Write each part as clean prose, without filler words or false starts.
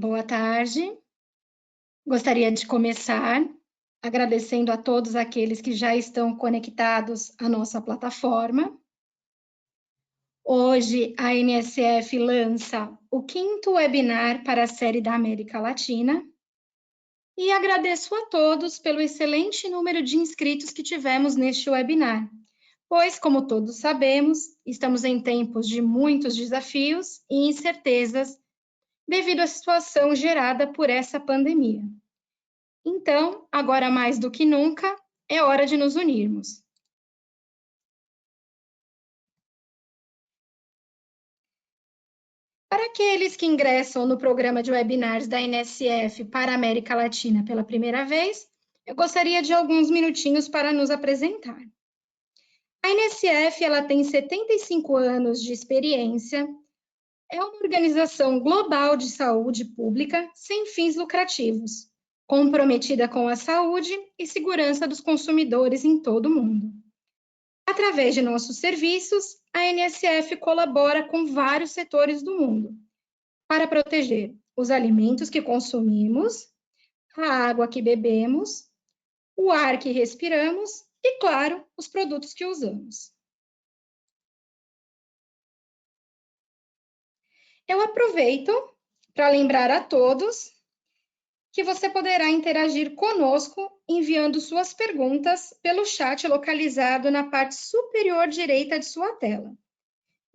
Boa tarde. Gostaria de começar agradecendo a todos aqueles que já estão conectados à nossa plataforma. Hoje, a NSF lança o 5º webinar para a série da América Latina e agradeço a todos pelo excelente número de inscritos que tivemos neste webinar, pois, como todos sabemos, estamos em tempos de muitos desafios e incertezas devido à situação gerada por essa pandemia. Então, agora mais do que nunca, é hora de nos unirmos. Para aqueles que ingressam no programa de webinars da NSF para a América Latina pela primeira vez, eu gostaria de alguns minutinhos para nos apresentar. A NSF ela tem 75 anos de experiência, é uma organização global de saúde pública sem fins lucrativos, comprometida com a saúde e segurança dos consumidores em todo o mundo. Através de nossos serviços, a NSF colabora com vários setores do mundo para proteger os alimentos que consumimos, a água que bebemos, o ar que respiramos e, claro, os produtos que usamos. Eu aproveito para lembrar a todos que você poderá interagir conosco enviando suas perguntas pelo chat localizado na parte superior direita de sua tela.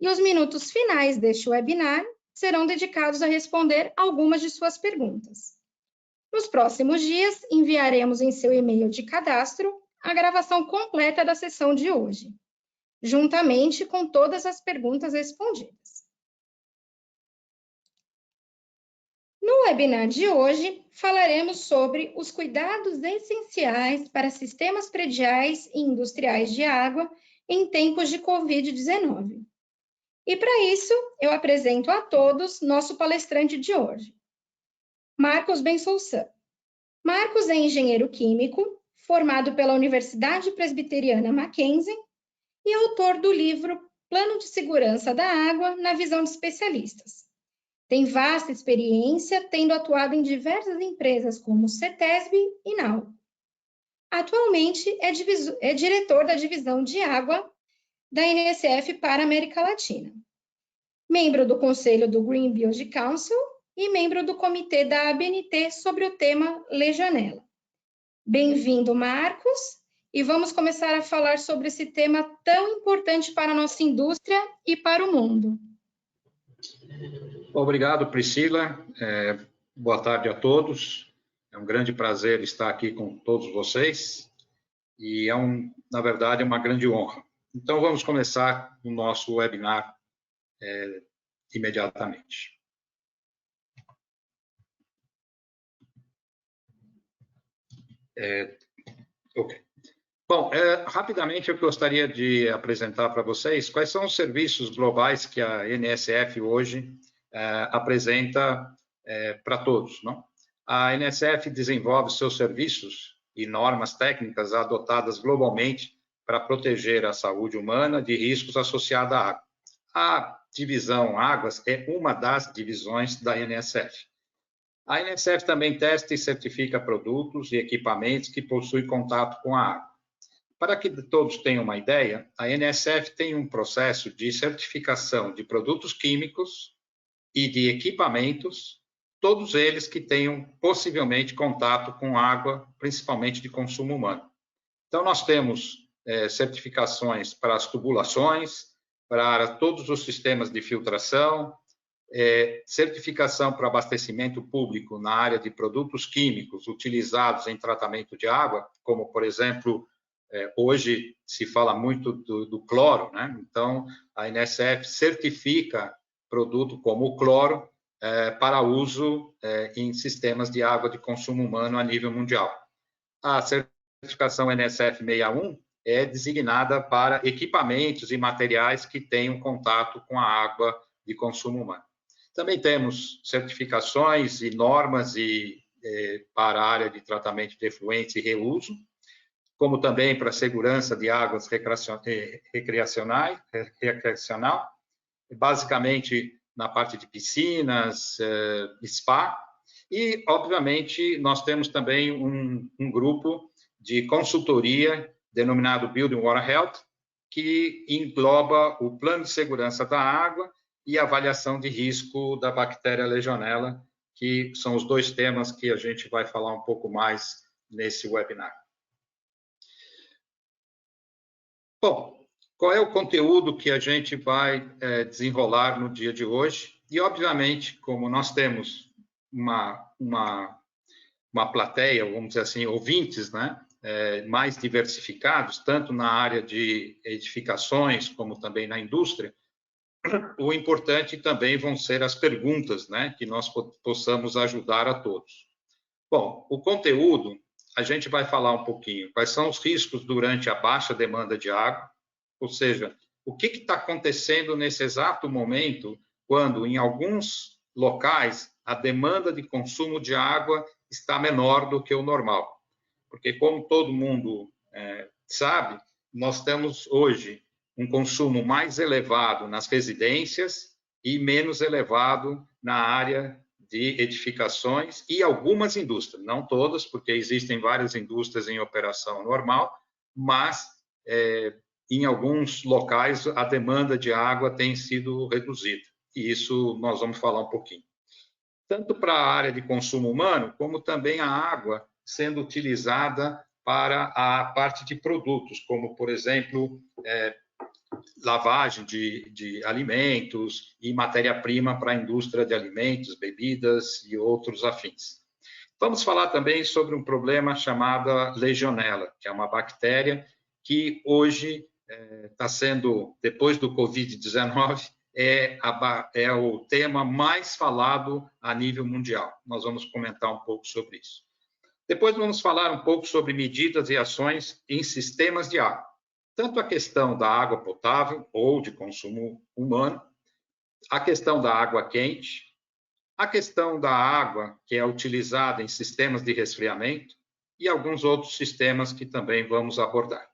E os minutos finais deste webinar serão dedicados a responder algumas de suas perguntas. Nos próximos dias, enviaremos em seu e-mail de cadastro a gravação completa da sessão de hoje, juntamente com todas as perguntas respondidas. No webinar de hoje, falaremos sobre os cuidados essenciais para sistemas prediais e industriais de água em tempos de Covid-19. E para isso, eu apresento a todos nosso palestrante de hoje, Marcos Bensoussan. Marcos é engenheiro químico, formado pela Universidade Presbiteriana Mackenzie e autor do livro Plano de Segurança da Água na Visão de Especialistas. Tem vasta experiência, tendo atuado em diversas empresas como CETESB e Nalco. Atualmente é diretor da divisão de água da NSF para a América Latina. Membro do Conselho do Green Biology Council e membro do comitê da ABNT sobre o tema Legionella. Bem-vindo, Marcos, e vamos começar a falar sobre esse tema tão importante para a nossa indústria e para o mundo. Obrigado, Priscila. Boa tarde a todos. É um grande prazer estar aqui com todos vocês e na verdade, uma grande honra. Então, vamos começar o nosso webinar imediatamente. Ok. Bom, rapidamente eu gostaria de apresentar para vocês quais são os serviços globais que a NSF hoje apresenta para todos, não? A NSF desenvolve seus serviços e normas técnicas adotadas globalmente para proteger a saúde humana de riscos associados à água. A divisão Águas é uma das divisões da NSF. A NSF também testa e certifica produtos e equipamentos que possuem contato com a água. Para que todos tenham uma ideia, a NSF tem um processo de certificação de produtos químicos e de equipamentos, todos eles que tenham possivelmente contato com água, principalmente de consumo humano. Então, nós temos certificações para as tubulações, para todos os sistemas de filtração, certificação para abastecimento público na área de produtos químicos utilizados em tratamento de água, como, por exemplo, hoje se fala muito do cloro, né? Então, a NSF certifica produto como o cloro para uso em sistemas de água de consumo humano a nível mundial. A certificação NSF 61 é designada para equipamentos e materiais que tenham contato com a água de consumo humano. Também temos certificações e normas para a área de tratamento de efluentes e reuso, como também para a segurança de águas recreacional, basicamente na parte de piscinas, spa, E, obviamente, nós temos também um grupo de consultoria denominado Building Water Health, que engloba o plano de segurança da água e avaliação de risco da bactéria Legionella, que são os dois temas que a gente vai falar um pouco mais nesse webinar. Bom, qual é o conteúdo que a gente vai desenrolar no dia de hoje? E, obviamente, como nós temos uma plateia, vamos dizer assim, ouvintes, né? Mais diversificados, tanto na área de edificações como também na indústria, o importante também vão ser as perguntas, né? Que nós possamos ajudar a todos. Bom, o conteúdo, a gente vai falar um pouquinho quais são os riscos durante a baixa demanda de água, ou seja, o que está acontecendo nesse exato momento, quando em alguns locais a demanda de consumo de água está menor do que o normal. Porque, como todo mundo sabe, nós temos hoje um consumo mais elevado nas residências e menos elevado na área de edificações e algumas indústrias, não todas, porque existem várias indústrias em operação normal, mas em alguns locais a demanda de água tem sido reduzida, e isso nós vamos falar um pouquinho. Tanto para a área de consumo humano, como também a água sendo utilizada para a parte de produtos, como, por exemplo, lavagem de alimentos e matéria-prima para a indústria de alimentos, bebidas e outros afins. Vamos falar também sobre um problema chamado Legionella, que é uma bactéria que hoje está sendo, depois do Covid-19, é o tema mais falado a nível mundial. Nós vamos comentar um pouco sobre isso. Depois vamos falar um pouco sobre medidas e ações em sistemas de água. Tanto a questão da água potável ou de consumo humano, a questão da água quente, a questão da água que é utilizada em sistemas de resfriamento e alguns outros sistemas que também vamos abordar.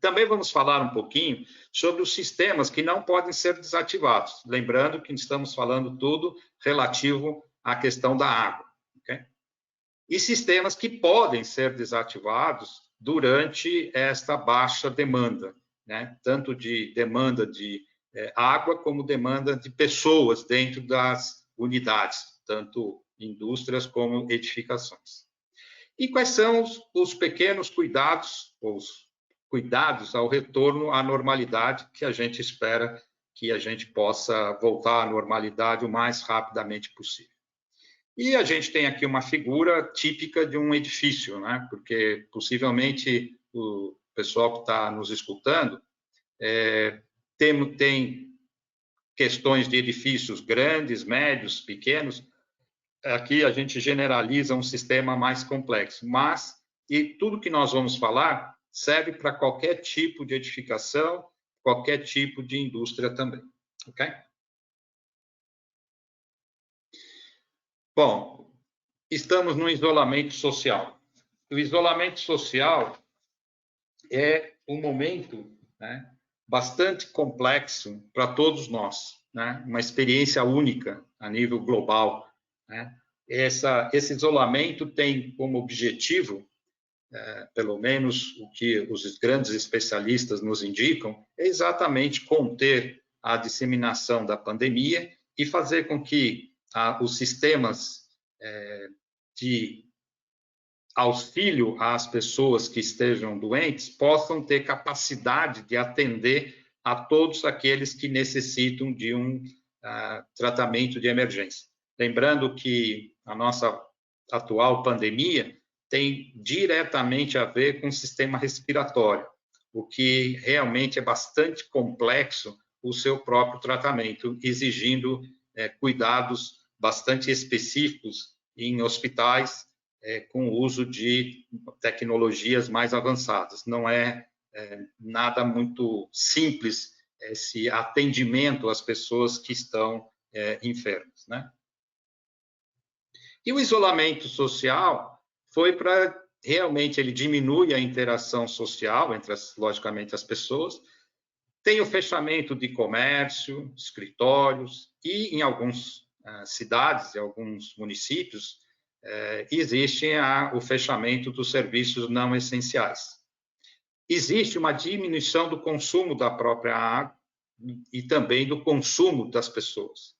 Também vamos falar um pouquinho sobre os sistemas que não podem ser desativados, lembrando que estamos falando tudo relativo à questão da água. Okay? E sistemas que podem ser desativados durante esta baixa demanda, né? Tanto de demanda de água como demanda de pessoas dentro das unidades, tanto indústrias como edificações. E quais são os pequenos cuidados, os cuidados ao retorno à normalidade que a gente espera que a gente possa voltar à normalidade o mais rapidamente possível. E a gente tem aqui uma figura típica de um edifício, né? Porque possivelmente o pessoal que está nos escutando tem questões de edifícios grandes, médios, pequenos. Aqui a gente generaliza um sistema mais complexo, mas e tudo que nós vamos falar serve para qualquer tipo de edificação, qualquer tipo de indústria também, ok? Bom, estamos no isolamento social. O isolamento social é um momento, né, bastante complexo para todos nós, né? Uma experiência única a nível global, né? Esse isolamento tem como objetivo, pelo menos o que os grandes especialistas nos indicam, é exatamente conter a disseminação da pandemia e fazer com que os sistemas de auxílio às pessoas que estejam doentes possam ter capacidade de atender a todos aqueles que necessitam de um tratamento de emergência. Lembrando que a nossa atual pandemia tem diretamente a ver com o sistema respiratório, o que realmente é bastante complexo o seu próprio tratamento, exigindo cuidados bastante específicos em hospitais com o uso de tecnologias mais avançadas. Não é nada muito simples esse atendimento às pessoas que estão enfermas, né? E o isolamento social foi para realmente ele diminui a interação social entre logicamente as pessoas. Tem o fechamento de comércio, escritórios e em alguns cidades e alguns municípios, existe o fechamento dos serviços não essenciais. Existe uma diminuição do consumo da própria água e também do consumo das pessoas.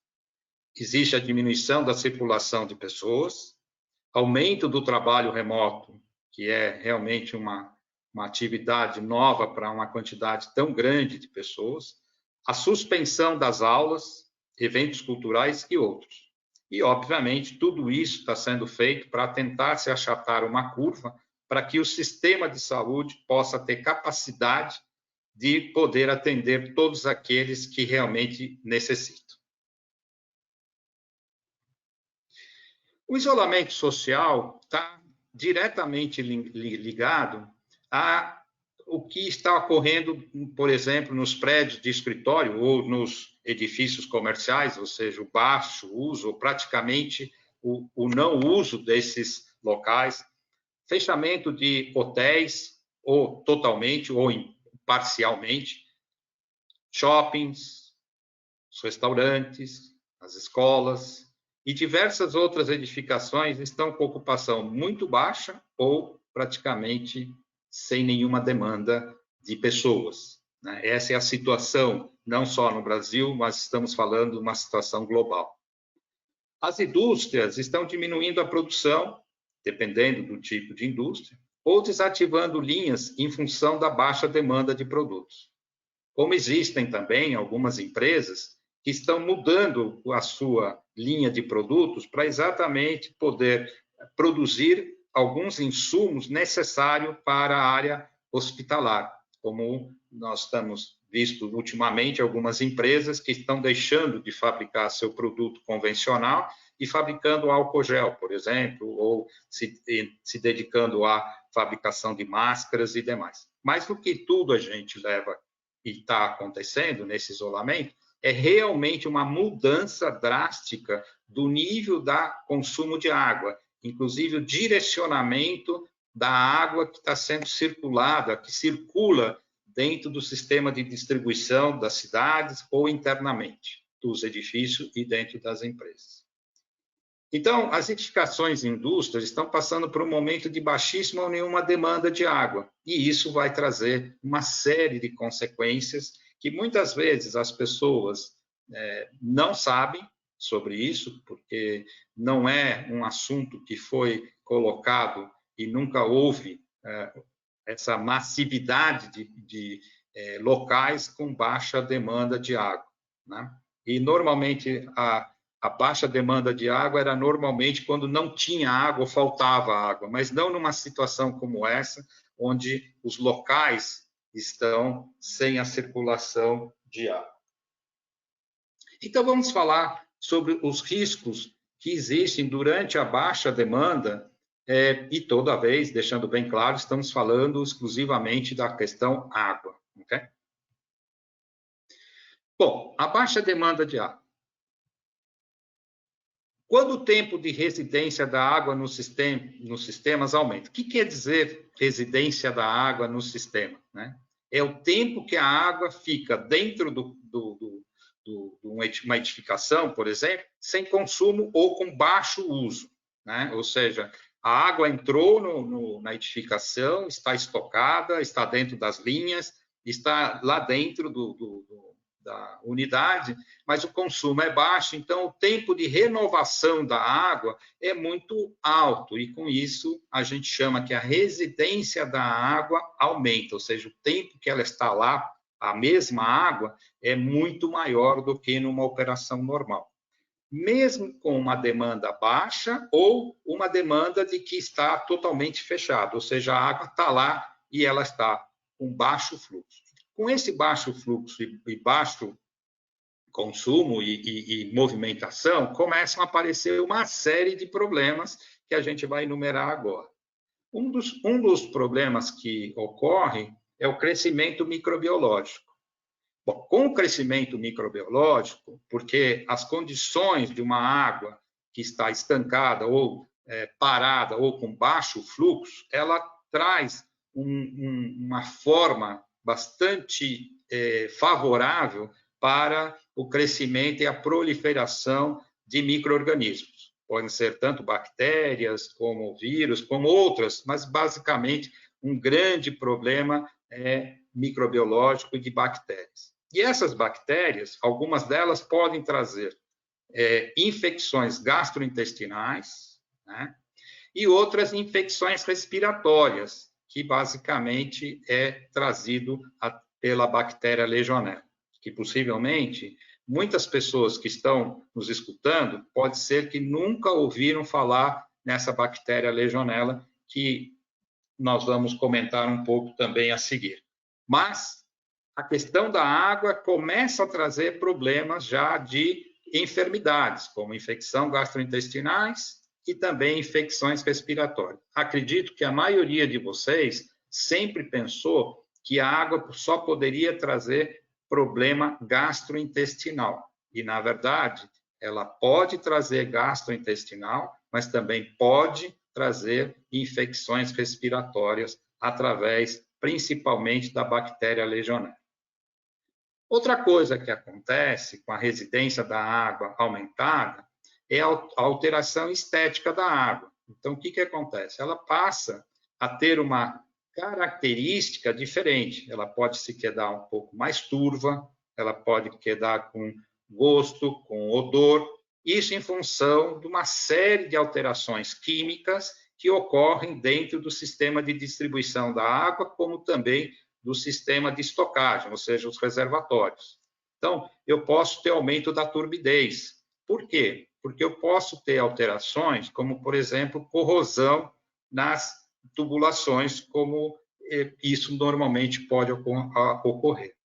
Existe a diminuição da circulação de pessoas, aumento do trabalho remoto, que é realmente uma atividade nova para uma quantidade tão grande de pessoas, a suspensão das aulas, eventos culturais e outros. E, obviamente, tudo isso está sendo feito para tentar se achatar uma curva para que o sistema de saúde possa ter capacidade de poder atender todos aqueles que realmente necessitam. O isolamento social está diretamente ligado ao que está ocorrendo, por exemplo, nos prédios de escritório ou nos edifícios comerciais, ou seja, o baixo uso, ou praticamente o não uso desses locais, fechamento de hotéis, ou totalmente, ou parcialmente, shoppings, os restaurantes, as escolas e diversas outras edificações estão com ocupação muito baixa ou praticamente sem nenhuma demanda de pessoas. Essa é a situação, não só no Brasil, mas estamos falando de uma situação global. As indústrias estão diminuindo a produção, dependendo do tipo de indústria, ou desativando linhas em função da baixa demanda de produtos. Como existem também algumas empresas que estão mudando a sua linha de produtos para exatamente poder produzir alguns insumos necessários para a área hospitalar, como nós estamos visto ultimamente algumas empresas que estão deixando de fabricar seu produto convencional e fabricando álcool gel, por exemplo, ou se dedicando à fabricação de máscaras e demais. Mas do que tudo a gente leva e está acontecendo nesse isolamento é realmente uma mudança drástica do nível da consumo de água, inclusive o direcionamento da água que está sendo circulada, que circula dentro do sistema de distribuição das cidades ou internamente dos edifícios e dentro das empresas. Então, as edificações e indústrias estão passando por um momento de baixíssima ou nenhuma demanda de água, e isso vai trazer uma série de consequências que muitas vezes as pessoas não sabem sobre isso, porque não é um assunto que foi colocado e nunca houve essa massividade de locais com baixa demanda de água, né? E, normalmente, a baixa demanda de água era normalmente quando não tinha água ou faltava água, mas não numa situação como essa, onde os locais estão sem a circulação de água. Então, vamos falar sobre os riscos que existem durante a baixa demanda, e toda vez, deixando bem claro, estamos falando exclusivamente da questão água. Okay? Bom, a baixa demanda de água. Quando o tempo de residência da água nos sistemas aumenta. O que quer dizer residência da água no sistema? Né? É o tempo que a água fica dentro de uma edificação, por exemplo, sem consumo ou com baixo uso. Né? Ou seja, a água entrou na edificação, está estocada, está dentro das linhas, está lá dentro da unidade, mas o consumo é baixo, então o tempo de renovação da água é muito alto, e com isso a gente chama que a residência da água aumenta, ou seja, o tempo que ela está lá, a mesma água, é muito maior do que numa operação normal. Mesmo com uma demanda baixa ou uma demanda de que está totalmente fechada, ou seja, a água está lá e ela está com baixo fluxo. Com esse baixo fluxo e baixo consumo e movimentação, começam a aparecer uma série de problemas que a gente vai enumerar agora. Um dos problemas que ocorre é o crescimento microbiológico. Bom, com o crescimento microbiológico, porque as condições de uma água que está estancada ou parada ou com baixo fluxo, ela traz uma forma bastante favorável para o crescimento e a proliferação de micro-organismos. Podem ser tanto bactérias, como vírus, como outras, mas basicamente um grande problema é microbiológico e de bactérias. E essas bactérias, algumas delas podem trazer infecções gastrointestinais, né? E outras infecções respiratórias, que basicamente é trazido pela bactéria Legionella, que possivelmente muitas pessoas que estão nos escutando pode ser que nunca ouviram falar nessa bactéria Legionella, que nós vamos comentar um pouco também a seguir. Mas a questão da água começa a trazer problemas já de enfermidades, como infecção gastrointestinais e também infecções respiratórias. Acredito que a maioria de vocês sempre pensou que a água só poderia trazer problema gastrointestinal. E, na verdade, ela pode trazer gastrointestinal, mas também pode trazer infecções respiratórias através, principalmente, da bactéria Legionella. Outra coisa que acontece com a residência da água aumentada é a alteração estética da água. Então, o que acontece? Ela passa a ter uma característica diferente. Ela pode se quedar um pouco mais turva, ela pode quedar com gosto, com odor, isso em função de uma série de alterações químicas que ocorrem dentro do sistema de distribuição da água, como também do sistema de estocagem, ou seja, os reservatórios. Então, eu posso ter aumento da turbidez. Por quê? Porque eu posso ter alterações, como, por exemplo, corrosão nas tubulações, como isso normalmente pode ocorrer.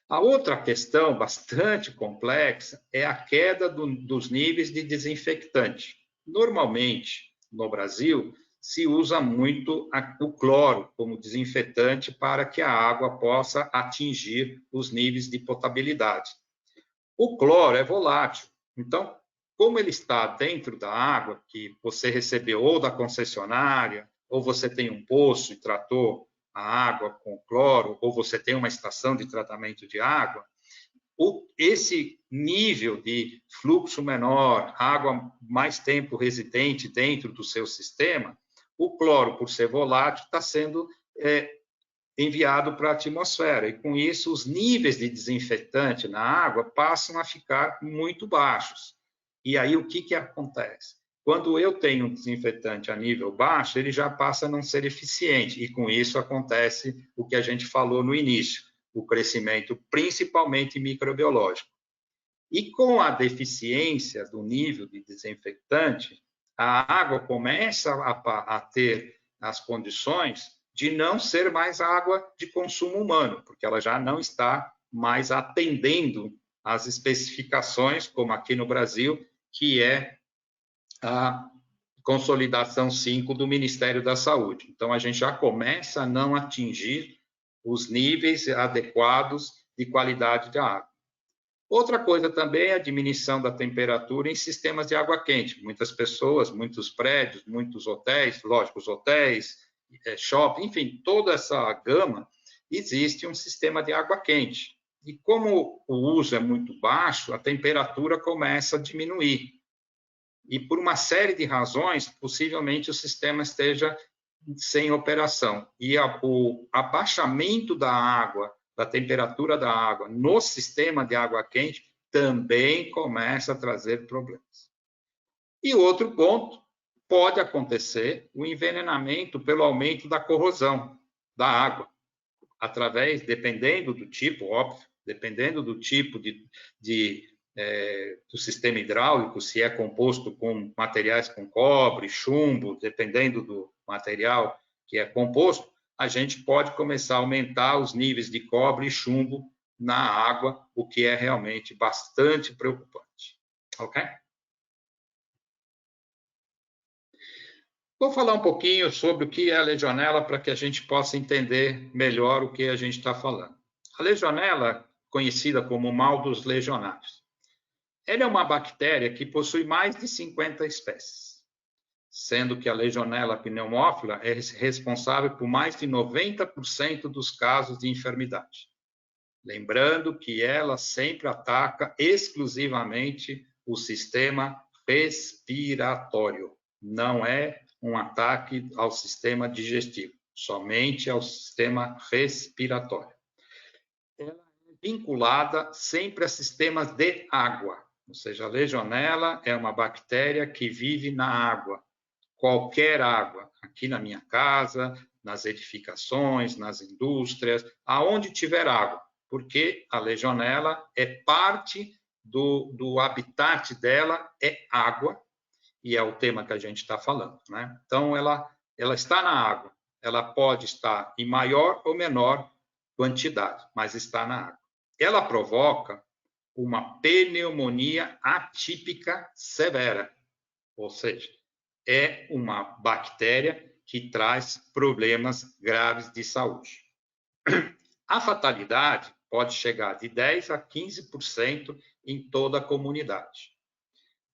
A outra questão bastante complexa é a queda dos níveis de desinfectante. Normalmente, no Brasil, se usa muito o cloro como desinfetante para que a água possa atingir os níveis de potabilidade. O cloro é volátil, então, como ele está dentro da água que você recebeu ou da concessionária, ou você tem um poço e tratou a água com cloro, ou você tem uma estação de tratamento de água, esse nível de fluxo menor, água mais tempo residente dentro do seu sistema, o cloro, por ser volátil, está sendo enviado para a atmosfera. E, com isso, os níveis de desinfetante na água passam a ficar muito baixos. E aí, o que acontece? Quando eu tenho um desinfetante a nível baixo, ele já passa a não ser eficiente. E, com isso, acontece o que a gente falou no início, o crescimento principalmente microbiológico. E com a deficiência do nível de desinfetante, a água começa a ter as condições de não ser mais água de consumo humano, porque ela já não está mais atendendo às especificações, como aqui no Brasil, que é a Consolidação 5 do Ministério da Saúde. Então, a gente já começa a não atingir os níveis adequados de qualidade de água. Outra coisa também é a diminuição da temperatura em sistemas de água quente. Muitas pessoas, muitos prédios, muitos hotéis, lógico, os hotéis, shopping, enfim, toda essa gama, existe um sistema de água quente. E como o uso é muito baixo, a temperatura começa a diminuir. E por uma série de razões, possivelmente o sistema esteja sem operação. E o abaixamento da água, da temperatura da água no sistema de água quente também começa a trazer problemas. E outro ponto, pode acontecer o envenenamento pelo aumento da corrosão da água, através, dependendo do tipo, óbvio, dependendo do tipo do sistema hidráulico, se é composto com materiais com cobre, chumbo, dependendo do material que é composto, a gente pode começar a aumentar os níveis de cobre e chumbo na água, o que é realmente bastante preocupante. Ok? Vou falar um pouquinho sobre o que é a legionela para que a gente possa entender melhor o que a gente está falando. A legionela, conhecida como mal dos legionários, ela é uma bactéria que possui mais de 50 espécies, sendo que a Legionella pneumófila é responsável por mais de 90% dos casos de enfermidade. Lembrando que ela sempre ataca exclusivamente o sistema respiratório. Não é um ataque ao sistema digestivo, somente ao sistema respiratório. Ela é vinculada sempre a sistemas de água, ou seja, a legionela é uma bactéria que vive na água, qualquer água, aqui na minha casa, nas edificações, nas indústrias, aonde tiver água, porque a legionela é parte do habitat dela, é água, e é o tema que a gente está falando, né? Então, ela está na água, ela pode estar em maior ou menor quantidade, mas está na água. Ela provoca uma pneumonia atípica severa, ou seja, é uma bactéria que traz problemas graves de saúde. A fatalidade pode chegar de 10% a 15% em toda a comunidade.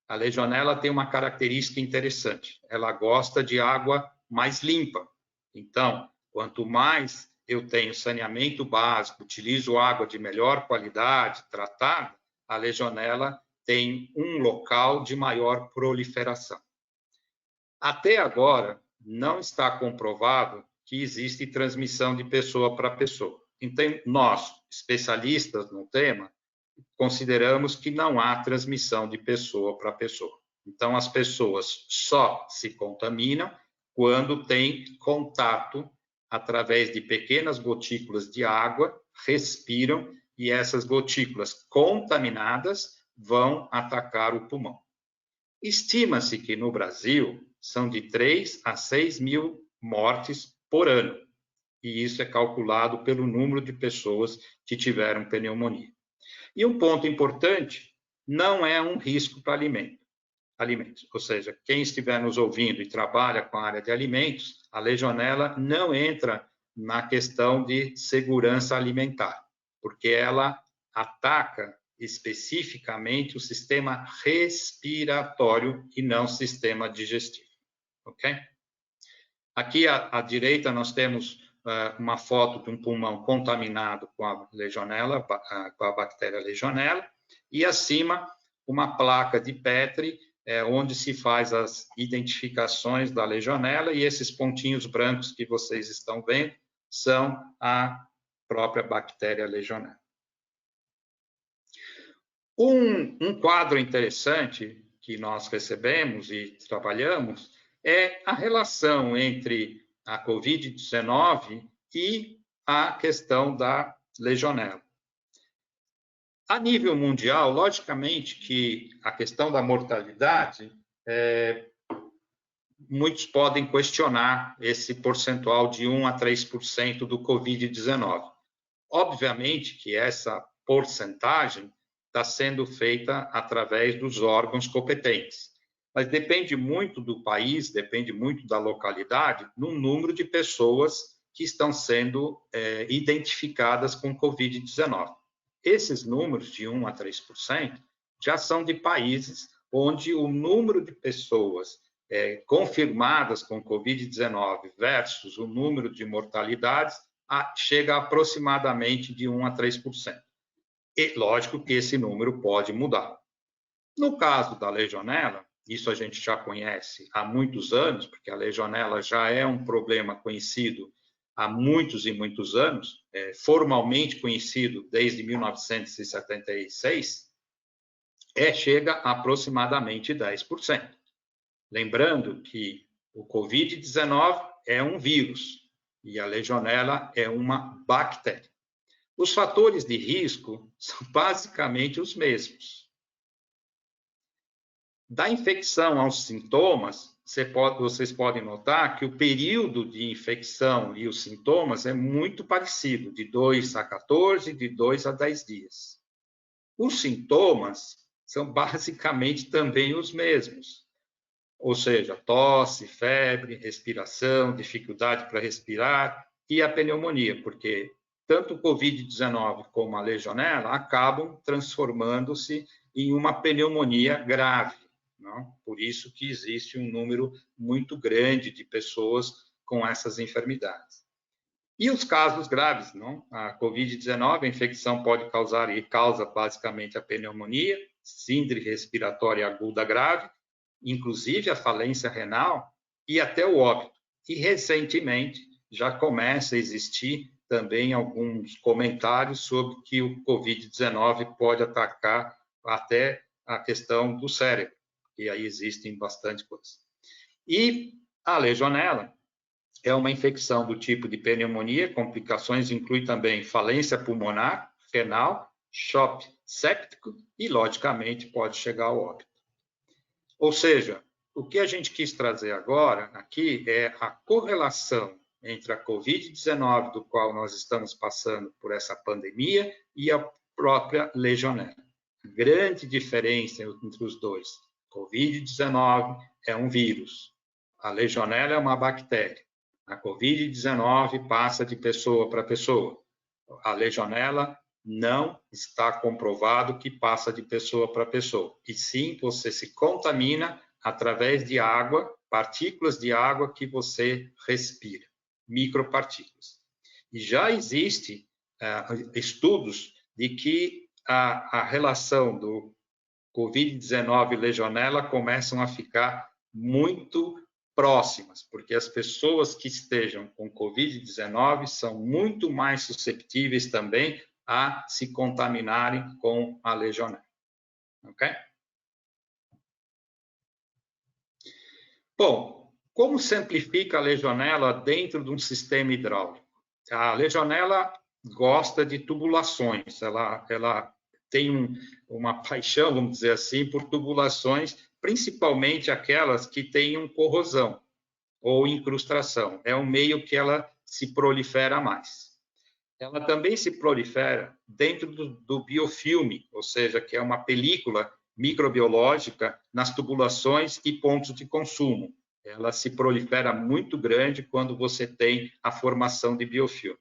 A legionela tem uma característica interessante, ela gosta de água mais limpa. Então, quanto mais eu tenho saneamento básico, utilizo água de melhor qualidade, tratada, a legionela tem um local de maior proliferação. Até agora, não está comprovado que existe transmissão de pessoa para pessoa. Então, nós, especialistas no tema, consideramos que não há transmissão de pessoa para pessoa. Então, as pessoas só se contaminam quando têm contato através de pequenas gotículas de água, respiram e essas gotículas contaminadas vão atacar o pulmão. Estima-se que no Brasil são de 3 a 6 mil mortes por ano, e isso é calculado pelo número de pessoas que tiveram pneumonia. E um ponto importante, não é um risco para alimentos. Ou seja, quem estiver nos ouvindo e trabalha com a área de alimentos, a legionela não entra na questão de segurança alimentar, porque ela ataca especificamente o sistema respiratório e não o sistema digestivo. Ok? Aqui à direita nós temos uma foto de um pulmão contaminado com a legionela, com a bactéria legionela, e acima uma placa de Petri, onde se faz as identificações da legionela, e esses pontinhos brancos que vocês estão vendo são a própria bactéria legionela. Um quadro interessante que nós recebemos e trabalhamos é a relação entre a Covid-19 e a questão da legionela. A nível mundial, logicamente que a questão da mortalidade, muitos podem questionar esse percentual de 1 a 3% do Covid-19. Obviamente que essa porcentagem está sendo feita através dos órgãos competentes. Mas depende muito do país, depende muito da localidade, no número de pessoas que estão sendo identificadas com Covid-19. Esses números de 1 a 3% já são de países onde o número de pessoas confirmadas com Covid-19 versus o número de mortalidades chega a aproximadamente de 1 a 3%. E lógico que esse número pode mudar. No caso da legionela, isso a gente já conhece há muitos anos, porque a legionela já é um problema conhecido há muitos e muitos anos, formalmente conhecido desde 1976, chega a aproximadamente 10%. Lembrando que o Covid-19 é um vírus e a legionela é uma bactéria. Os fatores de risco são basicamente os mesmos. Da infecção aos sintomas, vocês podem notar que o período de infecção e os sintomas é muito parecido, de 2 a 14, de 2 a 10 dias. Os sintomas são basicamente também os mesmos, ou seja, tosse, febre, respiração, dificuldade para respirar e a pneumonia, porque tanto o Covid-19 como a legionela acabam transformando-se em uma pneumonia grave. Não? Por isso que existe um número muito grande de pessoas com essas enfermidades. E os casos graves, não? A Covid-19, a infecção pode causar e causa basicamente a pneumonia, síndrome respiratória aguda grave, inclusive a falência renal e até o óbito. E, recentemente, já começa a existir também alguns comentários sobre que o Covid-19 pode atacar até a questão do cérebro, e aí existem bastante coisas. E a legionela é uma infecção do tipo de pneumonia, complicações incluem também falência pulmonar, renal, choque séptico e, logicamente, pode chegar ao óbito. Ou seja, o que a gente quis trazer agora aqui é a correlação entre a Covid-19, do qual nós estamos passando por essa pandemia, e a própria legionela. Grande diferença entre os dois. Covid-19 é um vírus. A legionela é uma bactéria. A Covid-19 passa de pessoa para pessoa. A legionela não está comprovado que passa de pessoa para pessoa. E sim, você se contamina através de água, partículas de água que você respira, micropartículas. E já existe estudos de que a relação do Covid-19 e legionela começam a ficar muito próximas, porque as pessoas que estejam com Covid-19 são muito mais susceptíveis também a se contaminarem com a legionela. Ok? Bom, como se amplifica a legionela dentro de um sistema hidráulico? A legionela gosta de tubulações, ela tem uma paixão, vamos dizer assim, por tubulações, principalmente aquelas que tenham corrosão ou incrustação. É um meio que ela se prolifera mais. Ela também se prolifera dentro do biofilme, ou seja, que é uma película microbiológica nas tubulações e pontos de consumo. Ela se prolifera muito grande quando você tem a formação de biofilme.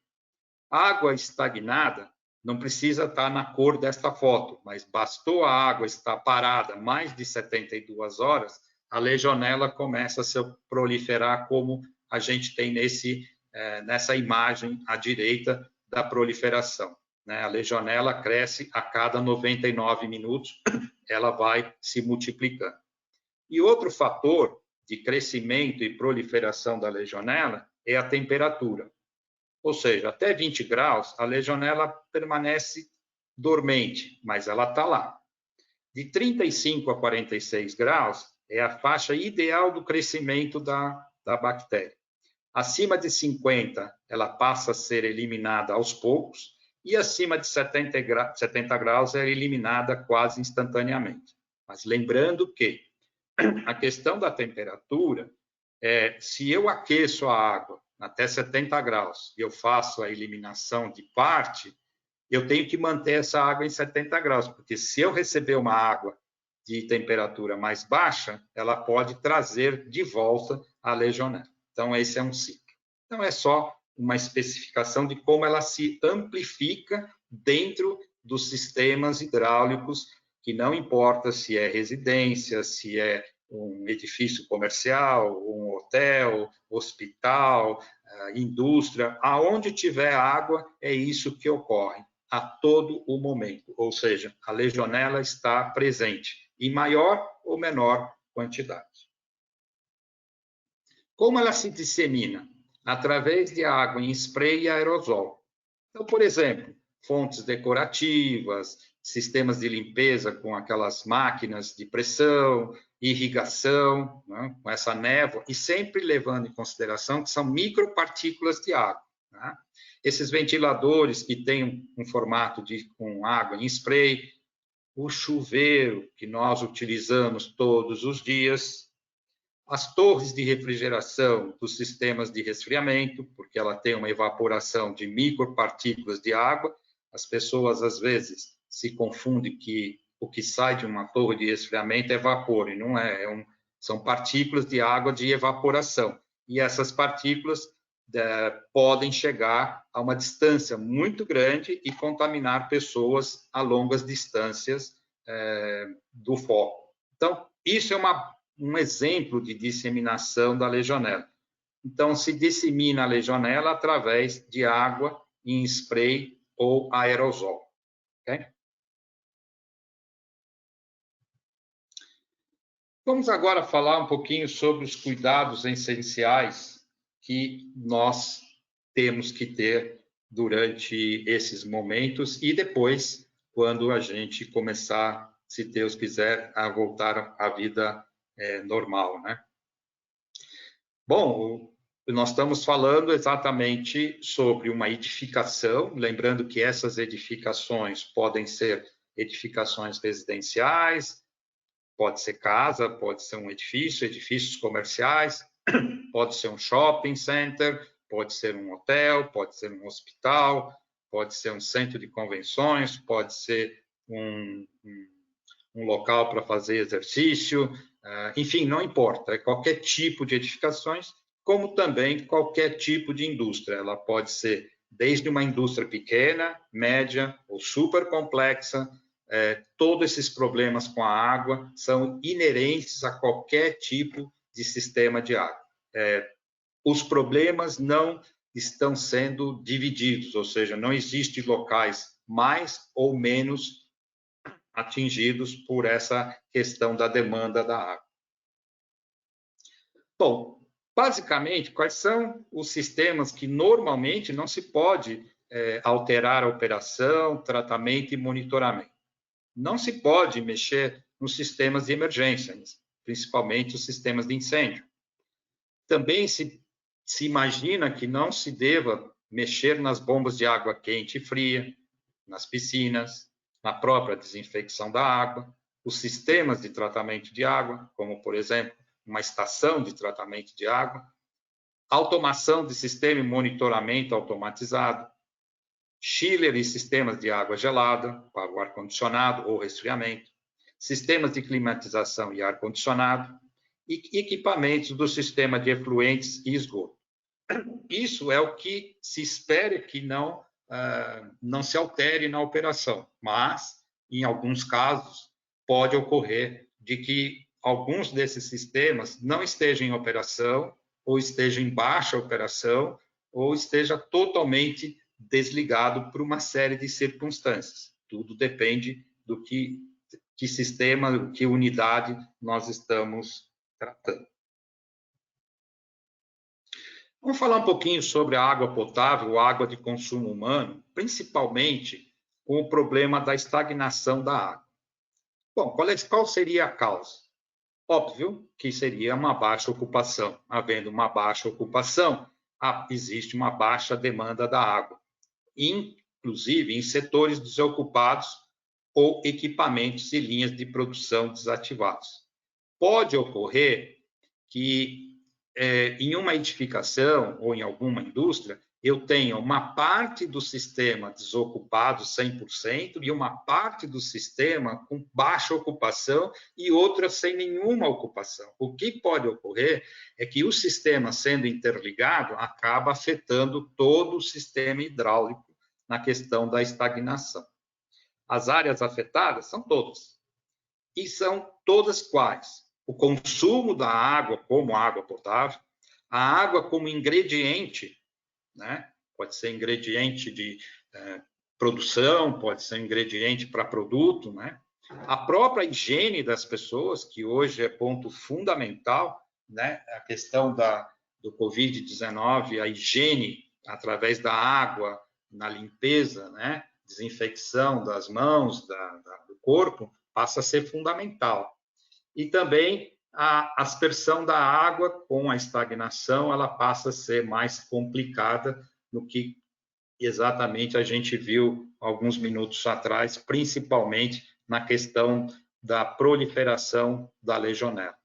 Água estagnada não precisa estar na cor desta foto, mas bastou a água estar parada mais de 72 horas, a legionela começa a se proliferar, como a gente tem nessa imagem à direita da proliferação. A legionela cresce a cada 99 minutos, ela vai se multiplicando. E outro fator de crescimento e proliferação da legionela é a temperatura. Ou seja, até 20 graus, a legionela permanece dormente, mas ela está lá. De 35 a 46 graus é a faixa ideal do crescimento da bactéria. Acima de 50, ela passa a ser eliminada aos poucos, e acima de 70 graus é eliminada quase instantaneamente. Mas lembrando que a questão da temperatura se eu aqueço a água até 70 graus e eu faço a eliminação de parte, eu tenho que manter essa água em 70 graus, porque se eu receber uma água de temperatura mais baixa, ela pode trazer de volta a legionela. Então, esse é um ciclo. Então, é só uma especificação de como ela se amplifica dentro dos sistemas hidráulicos, que não importa se é residência, se é um edifício comercial, um hotel, hospital, indústria, aonde tiver água, é isso que ocorre a todo o momento. Ou seja, a legionela está presente em maior ou menor quantidade. Como ela se dissemina? Através de água em spray e aerosol. Então, por exemplo, fontes decorativas, sistemas de limpeza com aquelas máquinas de pressão, irrigação, né, com essa névoa, e sempre levando em consideração que são micropartículas de água. Né? Esses ventiladores que têm um formato com água em spray, o chuveiro que nós utilizamos todos os dias, as torres de refrigeração dos sistemas de resfriamento, porque ela tem uma evaporação de micropartículas de água. As pessoas, às vezes, se confundem que o que sai de uma torre de resfriamento é vapor, e não é. São partículas de água de evaporação. E essas partículas podem chegar a uma distância muito grande e contaminar pessoas a longas distâncias do foco. Então, isso é um exemplo de disseminação da legionela. Então, se dissemina a legionela através de água em spray ou aerosol. Okay? Vamos agora falar um pouquinho sobre os cuidados essenciais que nós temos que ter durante esses momentos e depois, quando a gente começar, se Deus quiser, a voltar à vida normal, né? Bom, nós estamos falando exatamente sobre uma edificação, lembrando que essas edificações podem ser edificações residenciais, pode ser casa, pode ser um edifício, edifícios comerciais, pode ser um shopping center, pode ser um hotel, pode ser um hospital, pode ser um centro de convenções, pode ser um local para fazer exercício, enfim, não importa, é qualquer tipo de edificações, como também qualquer tipo de indústria. Ela pode ser desde uma indústria pequena, média ou super complexa. Todos esses problemas com a água são inerentes a qualquer tipo de sistema de água. Os problemas não estão sendo divididos, ou seja, não existem locais mais ou menos atingidos por essa questão da demanda da água. Bom, basicamente, quais são os sistemas que normalmente não se pode alterar a operação, tratamento e monitoramento? Não se pode mexer nos sistemas de emergência, principalmente os sistemas de incêndio. Também se imagina que não se deva mexer nas bombas de água quente e fria, nas piscinas, na própria desinfecção da água, os sistemas de tratamento de água, como, por exemplo, uma estação de tratamento de água, automação de sistema de monitoramento automatizado, chiller e sistemas de água gelada para o ar-condicionado ou resfriamento, sistemas de climatização e ar-condicionado e equipamentos do sistema de efluentes e esgoto. Isso é o que se espera que não se altere na operação, mas, em alguns casos, pode ocorrer de que alguns desses sistemas não estejam em operação, ou estejam em baixa operação, ou esteja totalmente desligado por uma série de circunstâncias. Tudo depende do que sistema, que unidade nós estamos tratando. Vamos falar um pouquinho sobre a água potável, água de consumo humano, principalmente com o problema da estagnação da água. Bom, qual seria a causa? Óbvio que seria uma baixa ocupação. Havendo uma baixa ocupação, existe uma baixa demanda da água, inclusive em setores desocupados ou equipamentos e linhas de produção desativados. Pode ocorrer que em uma edificação ou em alguma indústria, eu tenho uma parte do sistema desocupado 100% e uma parte do sistema com baixa ocupação e outra sem nenhuma ocupação. O que pode ocorrer é que o sistema sendo interligado acaba afetando todo o sistema hidráulico na questão da estagnação. As áreas afetadas são todas. E são todas quais? O consumo da água como água potável, a água como ingrediente, né? Pode ser ingrediente de produção, pode ser ingrediente para produto, né? A própria higiene das pessoas, que hoje é ponto fundamental, né? A questão do Covid-19, a higiene através da água, na limpeza, né? Desinfecção das mãos, do corpo, passa a ser fundamental. E também a aspersão da água com a estagnação, ela passa a ser mais complicada do que exatamente a gente viu alguns minutos atrás, principalmente na questão da proliferação da legionela.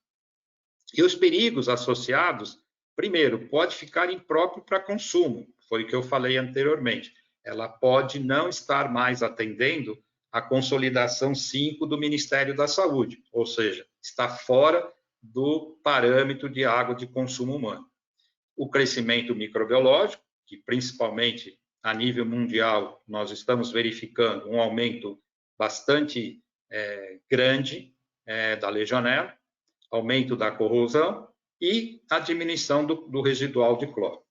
E os perigos associados, primeiro, pode ficar impróprio para consumo, foi o que eu falei anteriormente. Ela pode não estar mais atendendo a consolidação 5 do Ministério da Saúde, ou seja, está fora do parâmetro de água de consumo humano. O crescimento microbiológico, que principalmente a nível mundial nós estamos verificando um aumento bastante grande da legionela, aumento da corrosão e a diminuição do residual de cloro.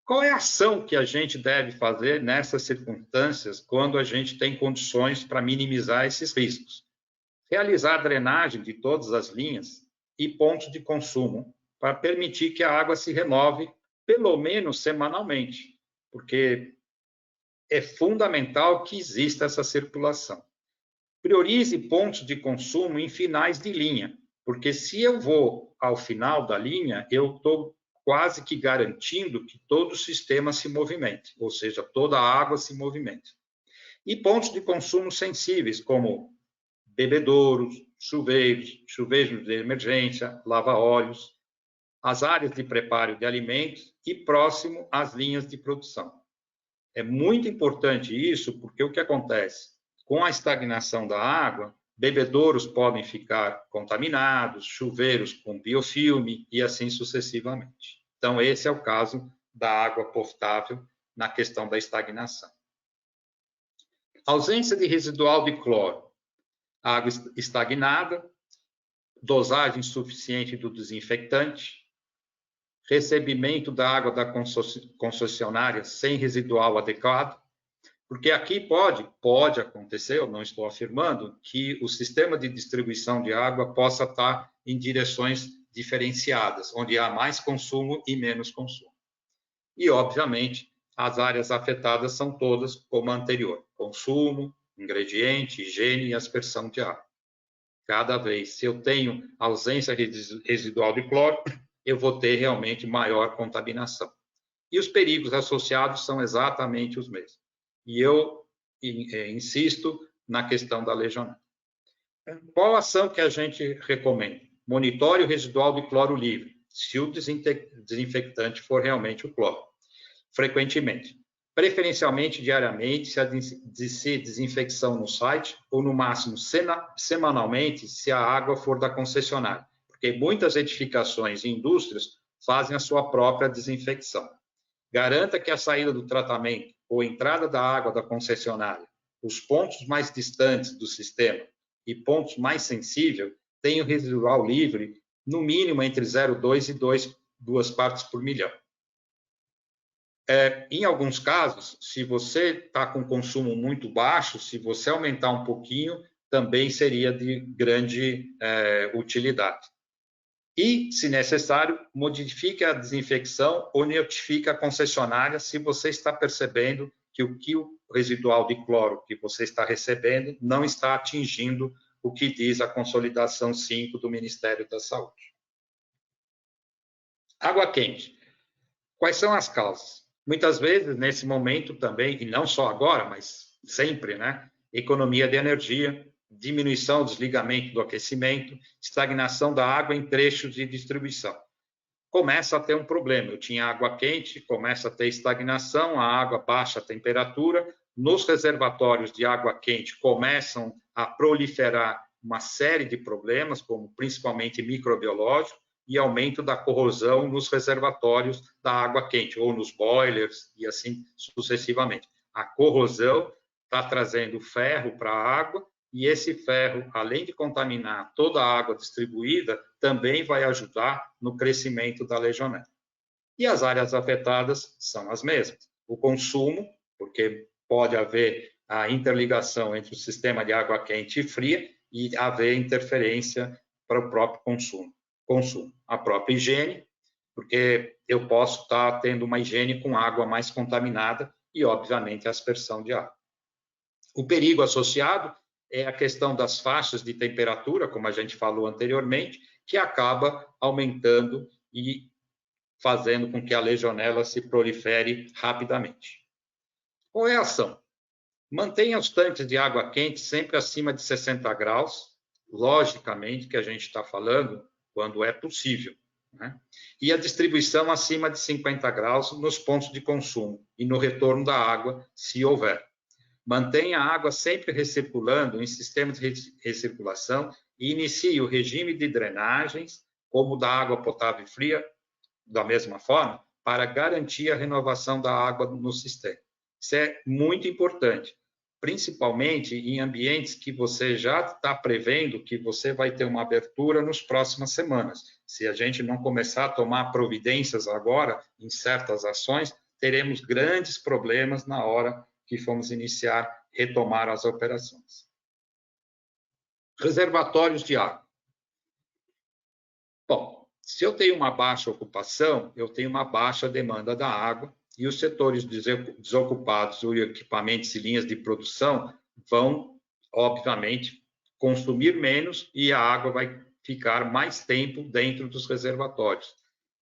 Qual é a ação que a gente deve fazer nessas circunstâncias quando a gente tem condições para minimizar esses riscos? realizar a drenagem de todas as linhas e pontos de consumo para permitir que a água se renove pelo menos semanalmente, porque é fundamental que exista essa circulação. Priorize pontos de consumo em finais de linha, porque se eu vou ao final da linha, eu estou quase que garantindo que todo o sistema se movimente, ou seja, toda a água se movimente. E pontos de consumo sensíveis, como bebedouros, chuveiros de emergência, lava-óleos, as áreas de preparo de alimentos e próximo às linhas de produção. É muito importante isso, porque o que acontece? Com a estagnação da água, bebedouros podem ficar contaminados, chuveiros com biofilme e assim sucessivamente. Então, esse é o caso da água potável na questão da estagnação. Ausência de residual de cloro. Água estagnada, dosagem suficiente do desinfectante, recebimento da água da concessionária sem residual adequado, porque aqui pode acontecer, eu não estou afirmando, que o sistema de distribuição de água possa estar em direções diferenciadas, onde há mais consumo e menos consumo. E, obviamente, as áreas afetadas são todas como a anterior: consumo, ingrediente, higiene e aspersão de água. Cada vez, se eu tenho ausência residual de cloro, eu vou ter realmente maior contaminação. E os perigos associados são exatamente os mesmos. E eu insisto na questão da legionela. Qual ação que a gente recomenda? Monitore o residual de cloro livre, se o desinfectante for realmente o cloro, frequentemente. Preferencialmente diariamente, se desinfecção no site, ou no máximo semanalmente, se a água for da concessionária, porque muitas edificações e indústrias fazem a sua própria desinfecção. Garanta que a saída do tratamento ou entrada da água da concessionária, os pontos mais distantes do sistema e pontos mais sensíveis, tenham residual livre, no mínimo entre 0,2 e 2 partes por milhão. Em alguns casos, se você está com consumo muito baixo, se você aumentar um pouquinho, também seria de grande utilidade. E, se necessário, modifique a desinfecção ou notifique a concessionária se você está percebendo que o residual de cloro que você está recebendo não está atingindo o que diz a Consolidação 5 do Ministério da Saúde. Água quente. Quais são as causas? Muitas vezes, nesse momento também, e não só agora, mas sempre, né? Economia de energia, diminuição do desligamento do aquecimento, estagnação da água em trechos de distribuição. Começa a ter um problema. Eu tinha água quente, começa a ter estagnação, a água baixa a temperatura, nos reservatórios de água quente começam a proliferar uma série de problemas, como principalmente microbiológicos, e aumento da corrosão nos reservatórios da água quente, ou nos boilers, e assim sucessivamente. A corrosão está trazendo ferro para a água, e esse ferro, além de contaminar toda a água distribuída, também vai ajudar no crescimento da legionela. E as áreas afetadas são as mesmas. O consumo, porque pode haver a interligação entre o sistema de água quente e fria e haver interferência para o próprio consumo. A própria higiene, porque eu posso estar tendo uma higiene com água mais contaminada e, obviamente, a aspersão de água. O perigo associado é a questão das faixas de temperatura, como a gente falou anteriormente, que acaba aumentando e fazendo com que a legionela se prolifere rapidamente. Qual é a ação? Mantenha os tanques de água quente sempre acima de 60 graus, logicamente que a gente está falando quando é possível, né? E a distribuição acima de 50 graus nos pontos de consumo e no retorno da água, se houver. Mantenha a água sempre recirculando em sistemas de recirculação e inicie o regime de drenagens, como da água potável e fria, da mesma forma, para garantir a renovação da água no sistema. Isso é muito importante, principalmente em ambientes que você já está prevendo que você vai ter uma abertura nas próximas semanas. Se a gente não começar a tomar providências agora em certas ações, teremos grandes problemas na hora que formos retomar as operações. Reservatórios de água. Bom, se eu tenho uma baixa ocupação, eu tenho uma baixa demanda da água e os setores desocupados, ou equipamentos e linhas de produção vão, obviamente, consumir menos e a água vai ficar mais tempo dentro dos reservatórios.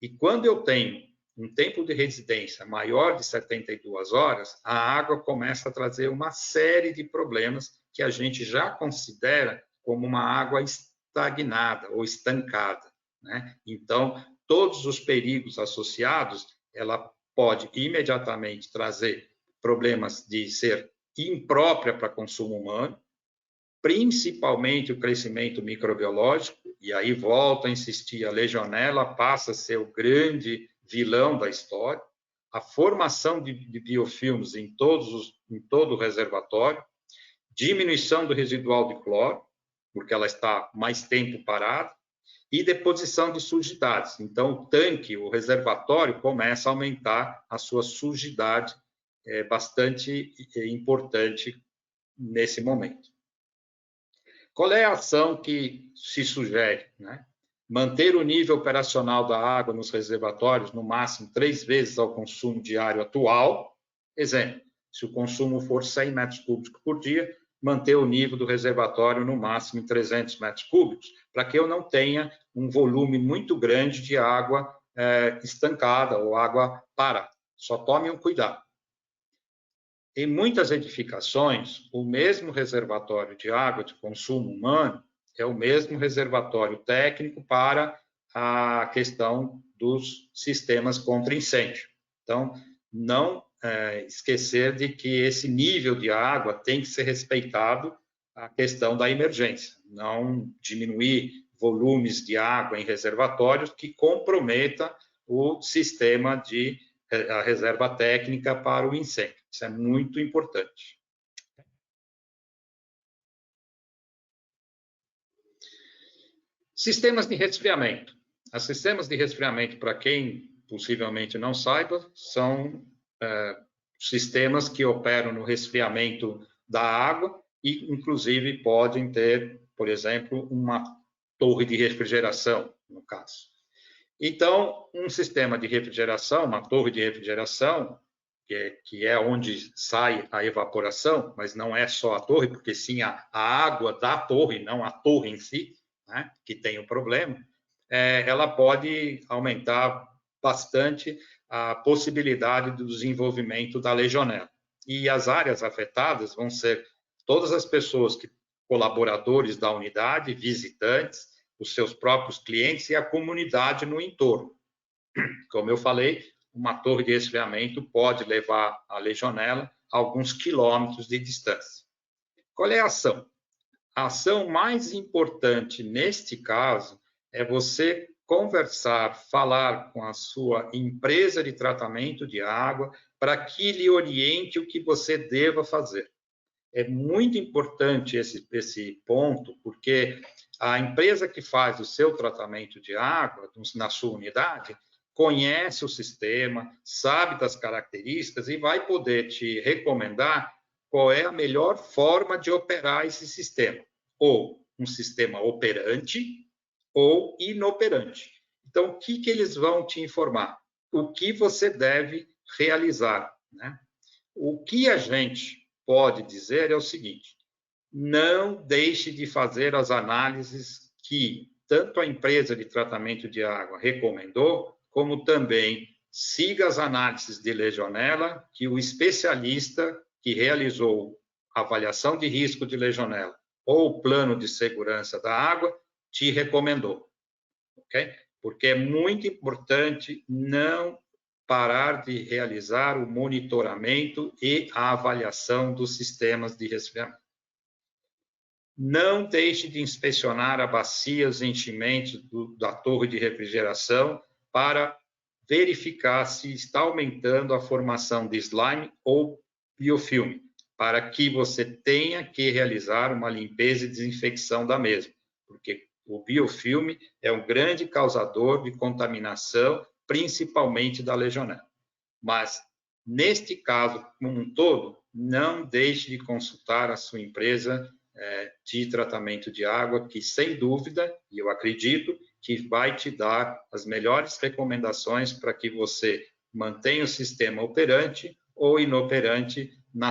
E quando eu tenho um tempo de residência maior de 72 horas, a água começa a trazer uma série de problemas que a gente já considera como uma água estagnada ou estancada, né? Então, todos os perigos associados, ela pode imediatamente trazer problemas de ser imprópria para consumo humano, principalmente o crescimento microbiológico, e aí volto a insistir, a legionela passa a ser o grande vilão da história, a formação de biofilmes em todo o reservatório, diminuição do residual de cloro, porque ela está mais tempo parada, e deposição de sujidades. Então, o tanque, o reservatório, começa a aumentar a sua sujidade, bastante importante nesse momento. Qual é a ação que se sugere, né? Manter o nível operacional da água nos reservatórios no máximo 3 vezes ao consumo diário atual. Exemplo, se o consumo for 100 metros cúbicos por dia, manter o nível do reservatório no máximo em 300 metros cúbicos, para que eu não tenha um volume muito grande de água estancada ou água parada. Só tome um cuidado. Em muitas edificações, o mesmo reservatório de água de consumo humano é o mesmo reservatório técnico para a questão dos sistemas contra incêndio. Então, não esquecer de que esse nível de água tem que ser respeitado a questão da emergência, não diminuir volumes de água em reservatórios que comprometa o sistema de a reserva técnica para o incêndio. Isso é muito importante. Sistemas de resfriamento. Os sistemas de resfriamento, para quem possivelmente não saiba, são sistemas que operam no resfriamento da água e, inclusive, podem ter, por exemplo, uma torre de refrigeração, no caso. Então, um sistema de refrigeração, uma torre de refrigeração, que é onde sai a evaporação, mas não é só a torre, porque sim a água da torre, não a torre em si, né, que tem o problema, ela pode aumentar bastante a possibilidade do desenvolvimento da legionela. E as áreas afetadas vão ser todas as pessoas, colaboradores da unidade, visitantes, os seus próprios clientes e a comunidade no entorno. Como eu falei, uma torre de resfriamento pode levar a legionela a alguns quilômetros de distância. Qual é a ação? A ação mais importante neste caso é você conversar, falar com a sua empresa de tratamento de água para que lhe oriente o que você deva fazer. É muito importante esse ponto, porque a empresa que faz o seu tratamento de água na sua unidade conhece o sistema, sabe das características e vai poder te recomendar qual é a melhor forma de operar esse sistema, ou um sistema operante ou inoperante. Então, o que eles vão te informar? O que você deve realizar, né? O que a gente pode dizer é o seguinte: não deixe de fazer as análises que tanto a empresa de tratamento de água recomendou, como também siga as análises de legionela que o especialista que realizou a avaliação de risco de legionela ou o plano de segurança da água te recomendou, ok? Porque é muito importante não parar de realizar o monitoramento e a avaliação dos sistemas de resfriamento. Não deixe de inspecionar a bacia, os enchimentos da torre de refrigeração para verificar se está aumentando a formação de slime ou biofilme, para que você tenha que realizar uma limpeza e desinfecção da mesma, porque o biofilme é um grande causador de contaminação, principalmente da legionela. Mas, neste caso, como um todo, não deixe de consultar a sua empresa de tratamento de água, que sem dúvida, e eu acredito, que vai te dar as melhores recomendações para que você mantenha o sistema operante ou inoperante no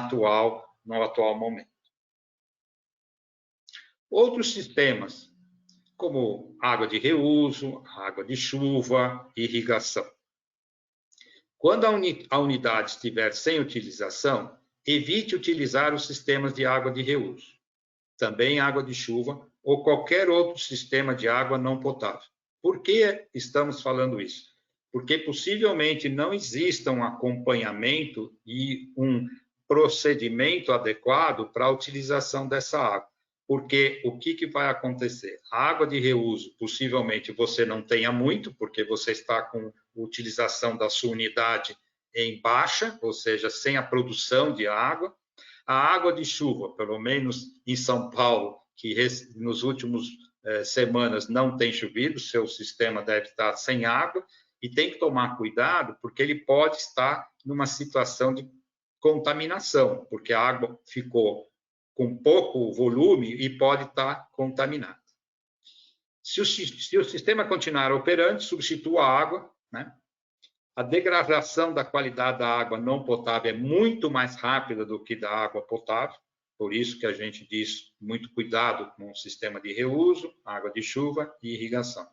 atual momento. Outros sistemas, como água de reuso, água de chuva, irrigação. Quando a unidade estiver sem utilização, evite utilizar os sistemas de água de reuso, também água de chuva ou qualquer outro sistema de água não potável. Por que estamos falando isso? Porque possivelmente não exista um acompanhamento e um procedimento adequado para a utilização dessa água. Porque o que vai acontecer? A água de reuso, possivelmente você não tenha muito, porque você está com a utilização da sua unidade em baixa, ou seja, sem a produção de água. A água de chuva, pelo menos em São Paulo, que nos últimos semanas não tem chovido, seu sistema deve estar sem água, e tem que tomar cuidado, porque ele pode estar numa situação de contaminação, porque a água ficou com pouco volume e pode estar contaminada. Se o sistema continuar operante, substitua a água, né? A degradação da qualidade da água não potável é muito mais rápida do que da água potável, por isso que a gente diz muito cuidado com o sistema de reuso, água de chuva e irrigação.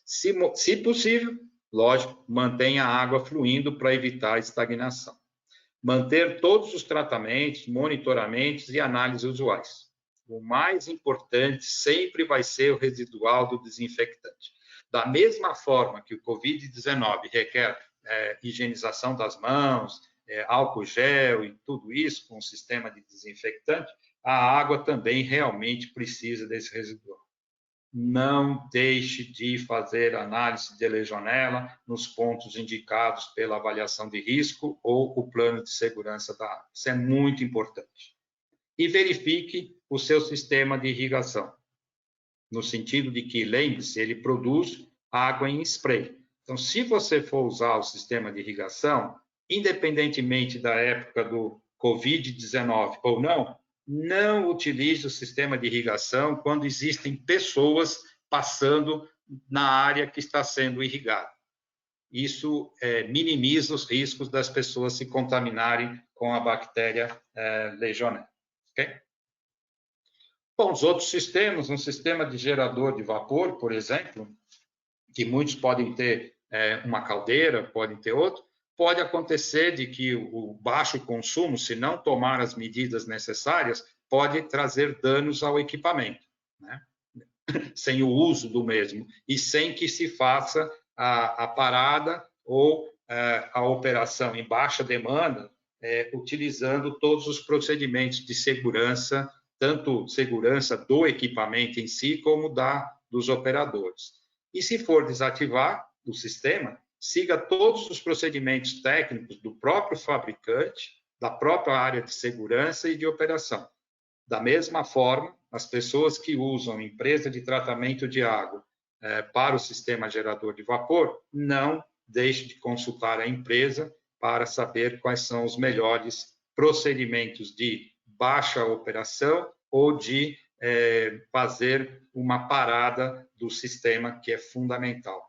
Se possível, lógico, mantenha a água fluindo para evitar a estagnação. Manter todos os tratamentos, monitoramentos e análises usuais. O mais importante sempre vai ser o residual do desinfectante. Da mesma forma que o Covid-19 requer higienização das mãos, álcool gel e tudo isso com o sistema de desinfectante, a água também realmente precisa desse residual. Não deixe de fazer análise de legionela nos pontos indicados pela avaliação de risco ou o plano de segurança da água. Isso é muito importante. E verifique o seu sistema de irrigação, no sentido de que, lembre-se, ele produz água em spray. Então, se você for usar o sistema de irrigação, independentemente da época do Covid-19 ou não utilize o sistema de irrigação quando existem pessoas passando na área que está sendo irrigada. Isso minimiza os riscos das pessoas se contaminarem com a bactéria legionela. Okay? Bom, os outros sistemas, um sistema de gerador de vapor, por exemplo, que muitos podem ter uma caldeira, podem ter outro, pode acontecer de que o baixo consumo, se não tomar as medidas necessárias, pode trazer danos ao equipamento, né? Sem o uso do mesmo e sem que se faça a parada ou a operação em baixa demanda, utilizando todos os procedimentos de segurança, tanto segurança do equipamento em si, como dos operadores. E se for desativar o sistema, siga todos os procedimentos técnicos do próprio fabricante, da própria área de segurança e de operação. Da mesma forma, as pessoas que usam empresa de tratamento de água para o sistema gerador de vapor, não deixe de consultar a empresa para saber quais são os melhores procedimentos de baixa operação ou de fazer uma parada do sistema, que é fundamental.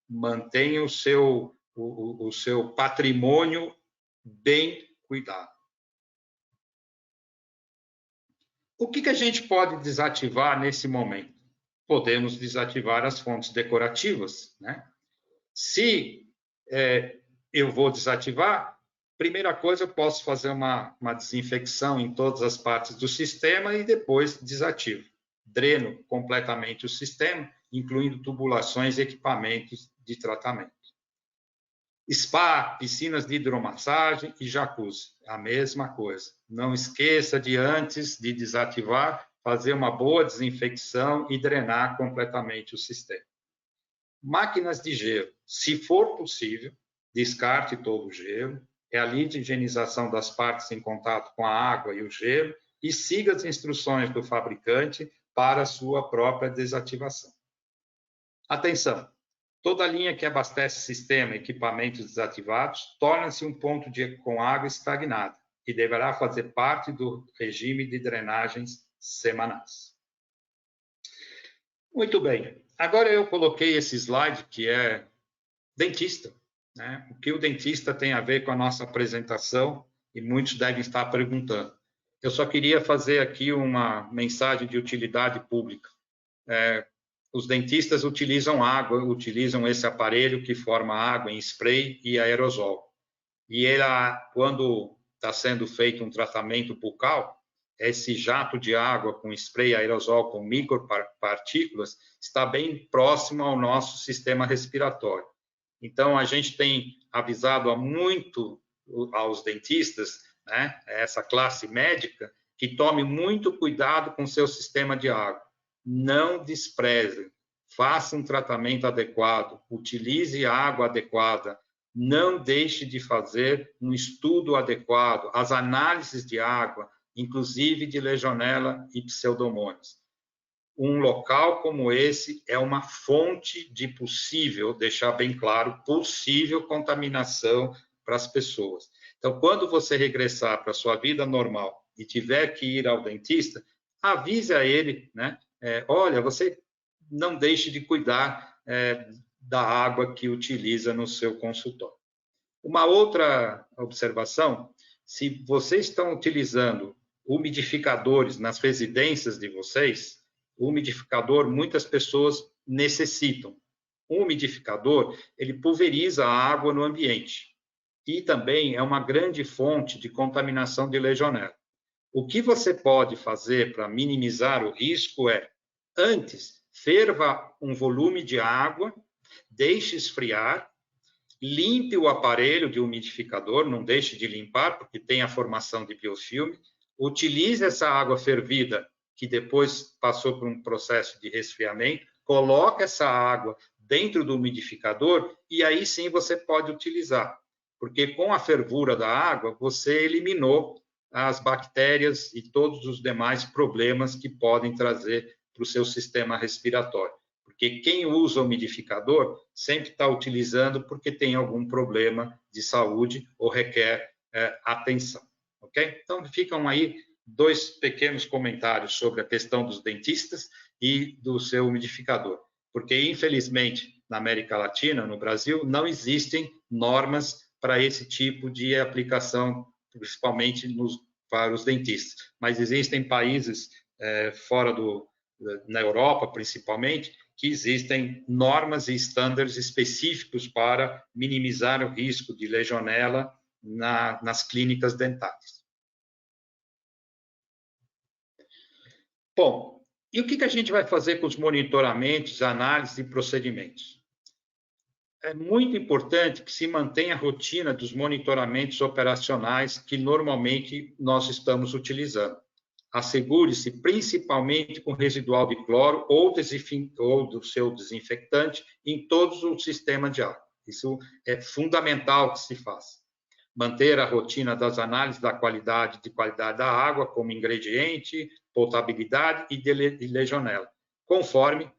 Mantenha o seu patrimônio bem cuidado. O que a gente pode desativar nesse momento? Podemos desativar as fontes decorativas, né? Se eu vou desativar, primeira coisa, eu posso fazer uma desinfecção em todas as partes do sistema e depois desativo. Dreno completamente o sistema, incluindo tubulações e equipamentos de tratamento. Spa, piscinas de hidromassagem e jacuzzi, a mesma coisa. Não esqueça de, antes de desativar, fazer uma boa desinfecção e drenar completamente o sistema. Máquinas de gelo, se for possível, descarte todo o gelo, realize a higienização das partes em contato com a água e o gelo e siga as instruções do fabricante para a sua própria desativação. Atenção! Toda linha que abastece sistema e equipamentos desativados torna-se um ponto com água estagnada e deverá fazer parte do regime de drenagens semanais. Muito bem. Agora eu coloquei esse slide que é dentista, né? O que o dentista tem a ver com a nossa apresentação, e muitos devem estar perguntando. Eu só queria fazer aqui uma mensagem de utilidade pública. Os dentistas utilizam água, utilizam esse aparelho que forma água em spray e aerosol. E quando está sendo feito um tratamento bucal, esse jato de água com spray aerosol com micropartículas está bem próximo ao nosso sistema respiratório. Então, a gente tem avisado há muito aos dentistas, né, essa classe médica, que tome muito cuidado com seu sistema de água. Não despreze, faça um tratamento adequado, utilize água adequada, não deixe de fazer um estudo adequado, as análises de água, inclusive de legionela e pseudomonas. Um local como esse é uma fonte de possível, deixar bem claro, possível contaminação para as pessoas. Então, quando você regressar para a sua vida normal e tiver que ir ao dentista, avise a ele, né? Olha, você não deixe de cuidar da água que utiliza no seu consultório. Uma outra observação, se vocês estão utilizando umidificadores nas residências de vocês, o umidificador muitas pessoas necessitam. O umidificador, ele pulveriza a água no ambiente e também é uma grande fonte de contaminação de legionela. O que você pode fazer para minimizar o risco é, antes, ferva um volume de água, deixe esfriar, limpe o aparelho de umidificador, não deixe de limpar, porque tem a formação de biofilme, utilize essa água fervida, que depois passou por um processo de resfriamento, coloque essa água dentro do umidificador e aí sim você pode utilizar, porque com a fervura da água, você eliminou as bactérias e todos os demais problemas que podem trazer para o seu sistema respiratório. Porque quem usa o umidificador sempre está utilizando porque tem algum problema de saúde ou requer atenção, ok? Então, ficam aí 2 pequenos comentários sobre a questão dos dentistas e do seu umidificador. Porque, infelizmente, na América Latina, no Brasil, não existem normas para esse tipo de aplicação, principalmente para os dentistas. Mas existem países na Europa, principalmente, que existem normas e estándares específicos para minimizar o risco de legionela nas clínicas dentárias. Bom, e o que a gente vai fazer com os monitoramentos, análises e procedimentos? É muito importante que se mantenha a rotina dos monitoramentos operacionais que normalmente nós estamos utilizando. Assegure-se principalmente com residual de cloro ou do seu desinfectante em todos os sistemas de água. Isso é fundamental que se faça. Manter a rotina das análises da qualidade da água como ingrediente, potabilidade e legionela, conforme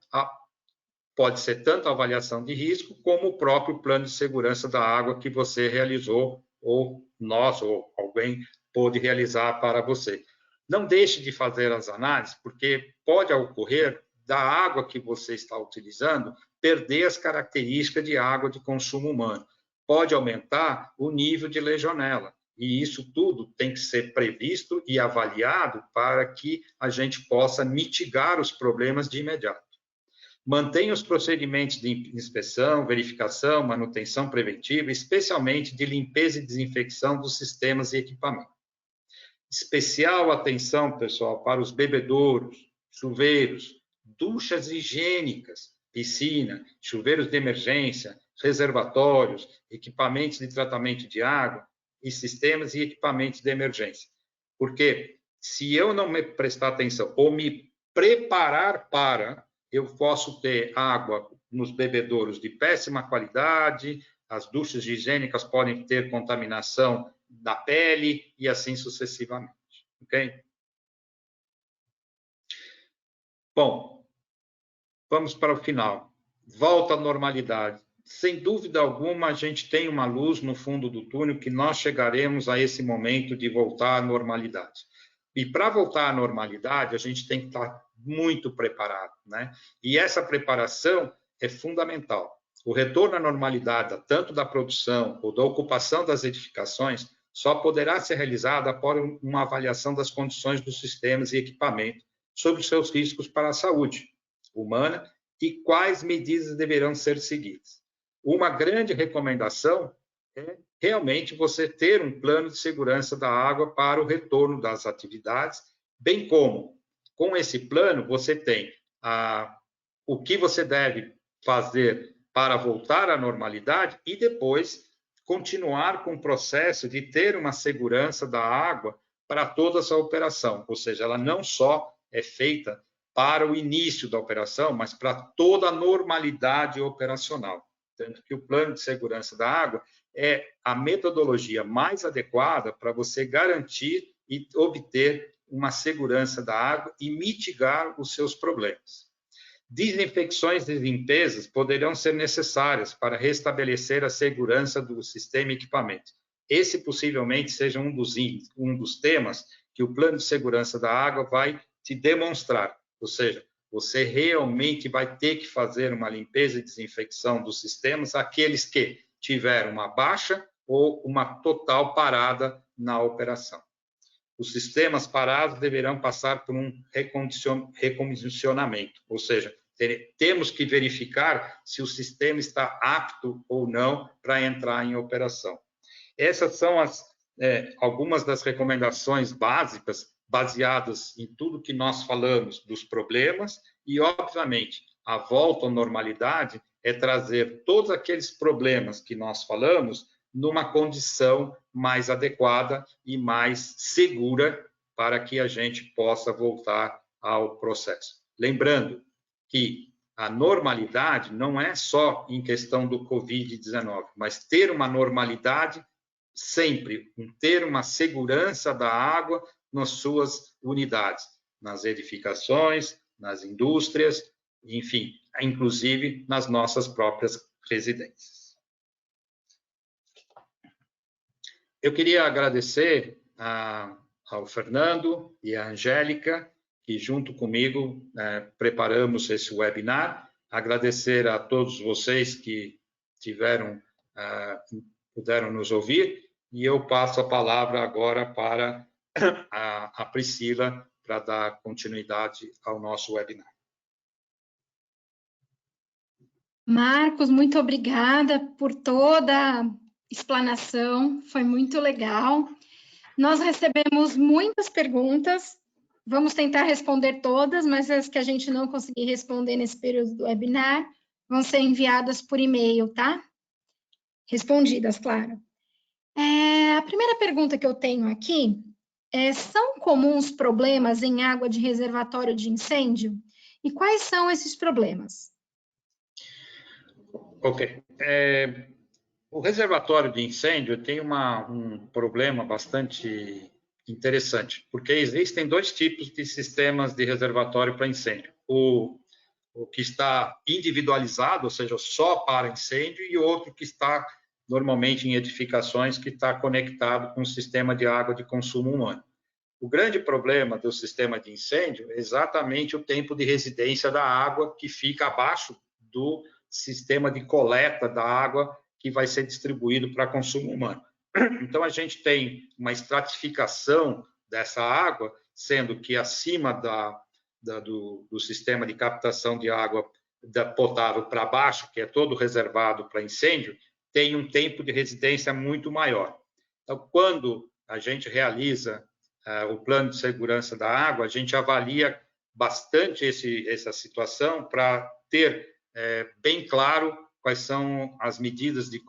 pode ser tanto a avaliação de risco como o próprio plano de segurança da água que você realizou ou nós ou alguém pôde realizar para você. Não deixe de fazer as análises, porque pode ocorrer da água que você está utilizando perder as características de água de consumo humano. Pode aumentar o nível de legionela. E isso tudo tem que ser previsto e avaliado para que a gente possa mitigar os problemas de imediato. Mantenha os procedimentos de inspeção, verificação, manutenção preventiva, especialmente de limpeza e desinfecção dos sistemas e equipamentos. Especial atenção, pessoal, para os bebedouros, chuveiros, duchas higiênicas, piscina, chuveiros de emergência, reservatórios, equipamentos de tratamento de água e sistemas e equipamentos de emergência. Porque se eu não me prestar atenção ou me preparar para, eu posso ter água nos bebedouros de péssima qualidade, as duchas higiênicas podem ter contaminação da pele e assim sucessivamente, ok? Bom, vamos para o final. Volta à normalidade. Sem dúvida alguma, a gente tem uma luz no fundo do túnel que nós chegaremos a esse momento de voltar à normalidade. E para voltar à normalidade, a gente tem que estar muito preparado, né? E essa preparação é fundamental. O retorno à normalidade, tanto da produção ou da ocupação das edificações, só poderá ser realizado após uma avaliação das condições dos sistemas e equipamentos sobre os seus riscos para a saúde humana e quais medidas deverão ser seguidas. Uma grande recomendação é realmente você ter um plano de segurança da água para o retorno das atividades, bem como, com esse plano, você tem o que você deve fazer para voltar à normalidade e depois continuar com o processo de ter uma segurança da água para toda essa operação, ou seja, ela não só é feita para o início da operação, mas para toda a normalidade operacional. Tanto que o plano de segurança da água é a metodologia mais adequada para você garantir e obter uma segurança da água e mitigar os seus problemas. Desinfecções e limpezas poderão ser necessárias para restabelecer a segurança do sistema e equipamento. Esse possivelmente seja um dos temas que o plano de segurança da água vai te demonstrar, ou seja, você realmente vai ter que fazer uma limpeza e desinfecção dos sistemas, aqueles que tiveram uma baixa ou uma total parada na operação. Os sistemas parados deverão passar por um recondicionamento, ou seja, temos que verificar se o sistema está apto ou não para entrar em operação. Essas são algumas das recomendações básicas, baseadas em tudo que nós falamos dos problemas e, obviamente, a volta à normalidade é trazer todos aqueles problemas que nós falamos numa condição mais adequada e mais segura para que a gente possa voltar ao processo. Lembrando que a normalidade não é só em questão do Covid-19, mas ter uma normalidade sempre, ter uma segurança da água nas suas unidades, nas edificações, nas indústrias, enfim, inclusive nas nossas próprias residências. Eu queria agradecer ao Fernando e à Angélica, que junto comigo preparamos esse webinar. Agradecer a todos vocês que puderam nos ouvir, e eu passo a palavra agora para a Priscila para dar continuidade ao nosso webinar. Marcos, muito obrigada por toda a explanação, foi muito legal. Nós recebemos muitas perguntas, vamos tentar responder todas, mas as que a gente não conseguir responder nesse período do webinar vão ser enviadas por e-mail, tá? Respondidas, claro. A primeira pergunta que eu tenho aqui é: são comuns problemas em água de reservatório de incêndio? E quais são esses problemas? Ok. O reservatório de incêndio tem um problema bastante interessante, porque existem dois tipos de sistemas de reservatório para incêndio. O que está individualizado, ou seja, só para incêndio, e outro que está normalmente em edificações, que está conectado com o sistema de água de consumo humano. O grande problema do sistema de incêndio é exatamente o tempo de residência da água, que fica abaixo do sistema de coleta da água que vai ser distribuído para consumo humano. Então, a gente tem uma estratificação dessa água, sendo que acima do sistema de captação de água potável para baixo, que é todo reservado para incêndio, tem um tempo de residência muito maior. Então, quando a gente realiza o plano de segurança da água, a gente avalia bastante essa situação para ter bem claro quais são as medidas de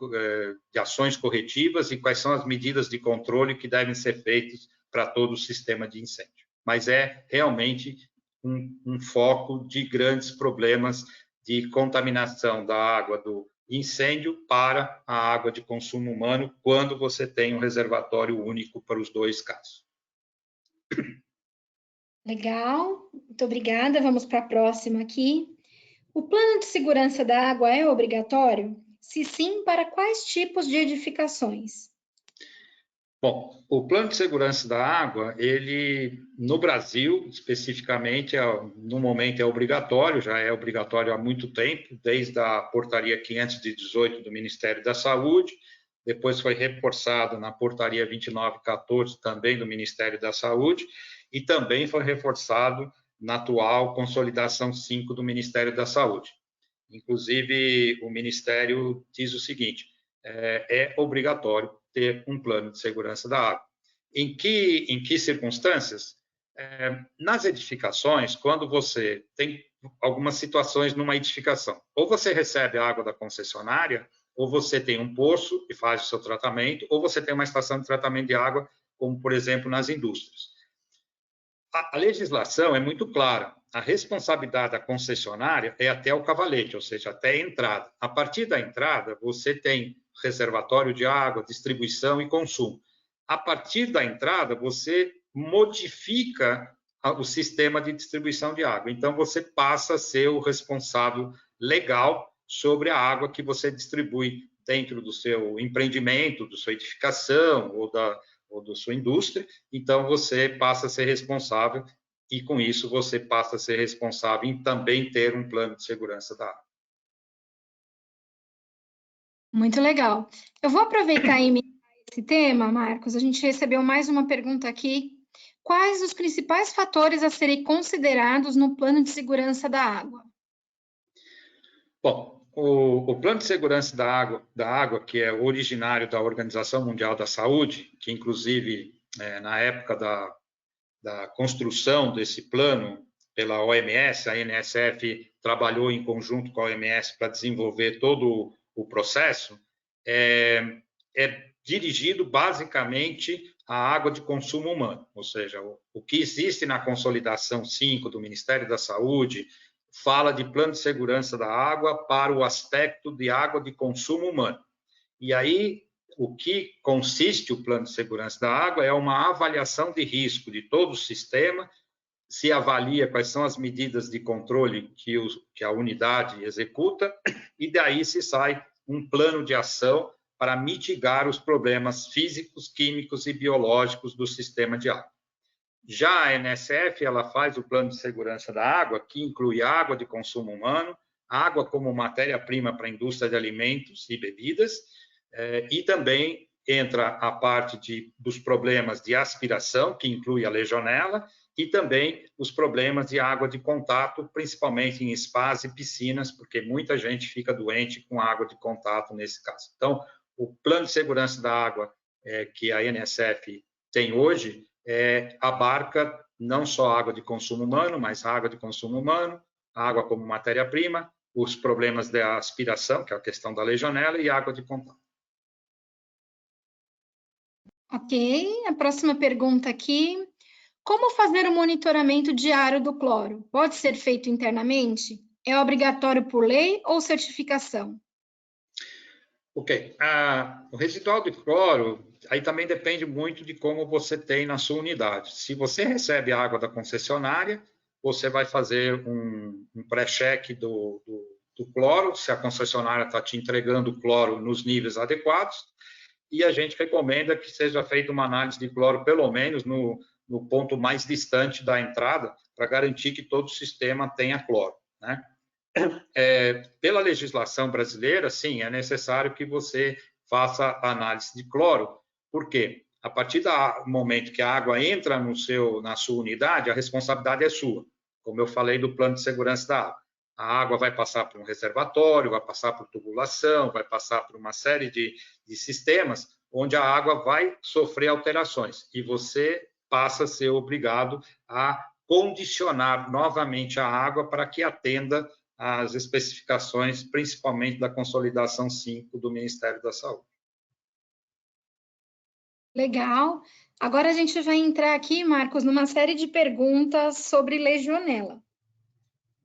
ações corretivas e quais são as medidas de controle que devem ser feitas para todo o sistema de incêndio. Mas é realmente um foco de grandes problemas de contaminação da água do incêndio para a água de consumo humano, quando você tem um reservatório único para os dois casos. Legal, muito obrigada. Vamos para a próxima aqui. O plano de segurança da água é obrigatório? Se sim, para quais tipos de edificações? Bom, o Plano de Segurança da Água, ele, no Brasil, especificamente, no momento é obrigatório, já é obrigatório há muito tempo, desde a Portaria 518 do Ministério da Saúde, depois foi reforçado na Portaria 2914, também do Ministério da Saúde, e também foi reforçado na atual Consolidação 5 do Ministério da Saúde. Inclusive, o Ministério diz o seguinte, é obrigatório ter um plano de segurança da água. Em que circunstâncias? Nas edificações, quando você tem algumas situações numa edificação, ou você recebe a água da concessionária, ou você tem um poço e faz o seu tratamento, ou você tem uma estação de tratamento de água, como, por exemplo, nas indústrias. A legislação é muito clara. A responsabilidade da concessionária é até o cavalete, ou seja, até a entrada. A partir da entrada, você tem reservatório de água, distribuição e consumo. A partir da entrada, você modifica o sistema de distribuição de água. Então, você passa a ser o responsável legal sobre a água que você distribui dentro do seu empreendimento, da sua edificação ou da sua indústria. Então, você passa a ser responsável e, com isso, você passa a ser responsável em também ter um plano de segurança da água. Muito legal. Eu vou aproveitar e emendar esse tema, Marcos. A gente recebeu mais uma pergunta aqui. Quais os principais fatores a serem considerados no plano de segurança da água? Bom, o plano de segurança da água, que é originário da Organização Mundial da Saúde, que inclusive na época da construção desse plano pela OMS, a NSF trabalhou em conjunto com a OMS para desenvolver todo o processo, é dirigido basicamente à água de consumo humano, ou seja, o que existe na Consolidação 5 do Ministério da Saúde fala de plano de segurança da água para o aspecto de água de consumo humano. E aí, o que consiste o plano de segurança da água é uma avaliação de risco de todo o sistema, se avalia quais são as medidas de controle que a unidade executa, e daí se sai um plano de ação para mitigar os problemas físicos, químicos e biológicos do sistema de água. Já a NSF, ela faz o plano de segurança da água, que inclui água de consumo humano, água como matéria-prima para a indústria de alimentos e bebidas, e também entra a parte dos problemas de aspiração, que inclui a legionela, e também os problemas de água de contato, principalmente em spas e piscinas, porque muita gente fica doente com água de contato nesse caso. Então, o plano de segurança da água que a NSF tem hoje abarca não só água de consumo humano, mas água de consumo humano, água como matéria-prima, os problemas da aspiração, que é a questão da legionela, e água de contato. Ok, a próxima pergunta aqui. Como fazer o monitoramento diário do cloro? Pode ser feito internamente? É obrigatório por lei ou certificação? Ok. O residual de cloro, aí também depende muito de como você tem na sua unidade. Se você recebe água da concessionária, você vai fazer um pré-cheque do cloro, se a concessionária está te entregando o cloro nos níveis adequados, e a gente recomenda que seja feita uma análise de cloro, pelo menos no ponto mais distante da entrada, para garantir que todo o sistema tenha cloro, né? Pela legislação brasileira, sim, é necessário que você faça a análise de cloro. Por quê? A partir do momento que a água entra na sua unidade, a responsabilidade é sua. Como eu falei do plano de segurança da água. A água vai passar por um reservatório, vai passar por tubulação, vai passar por uma série de sistemas onde a água vai sofrer alterações e você passa a ser obrigado a condicionar novamente a água para que atenda as especificações, principalmente da Consolidação 5 do Ministério da Saúde. Legal. Agora a gente vai entrar aqui, Marcos, numa série de perguntas sobre legionela.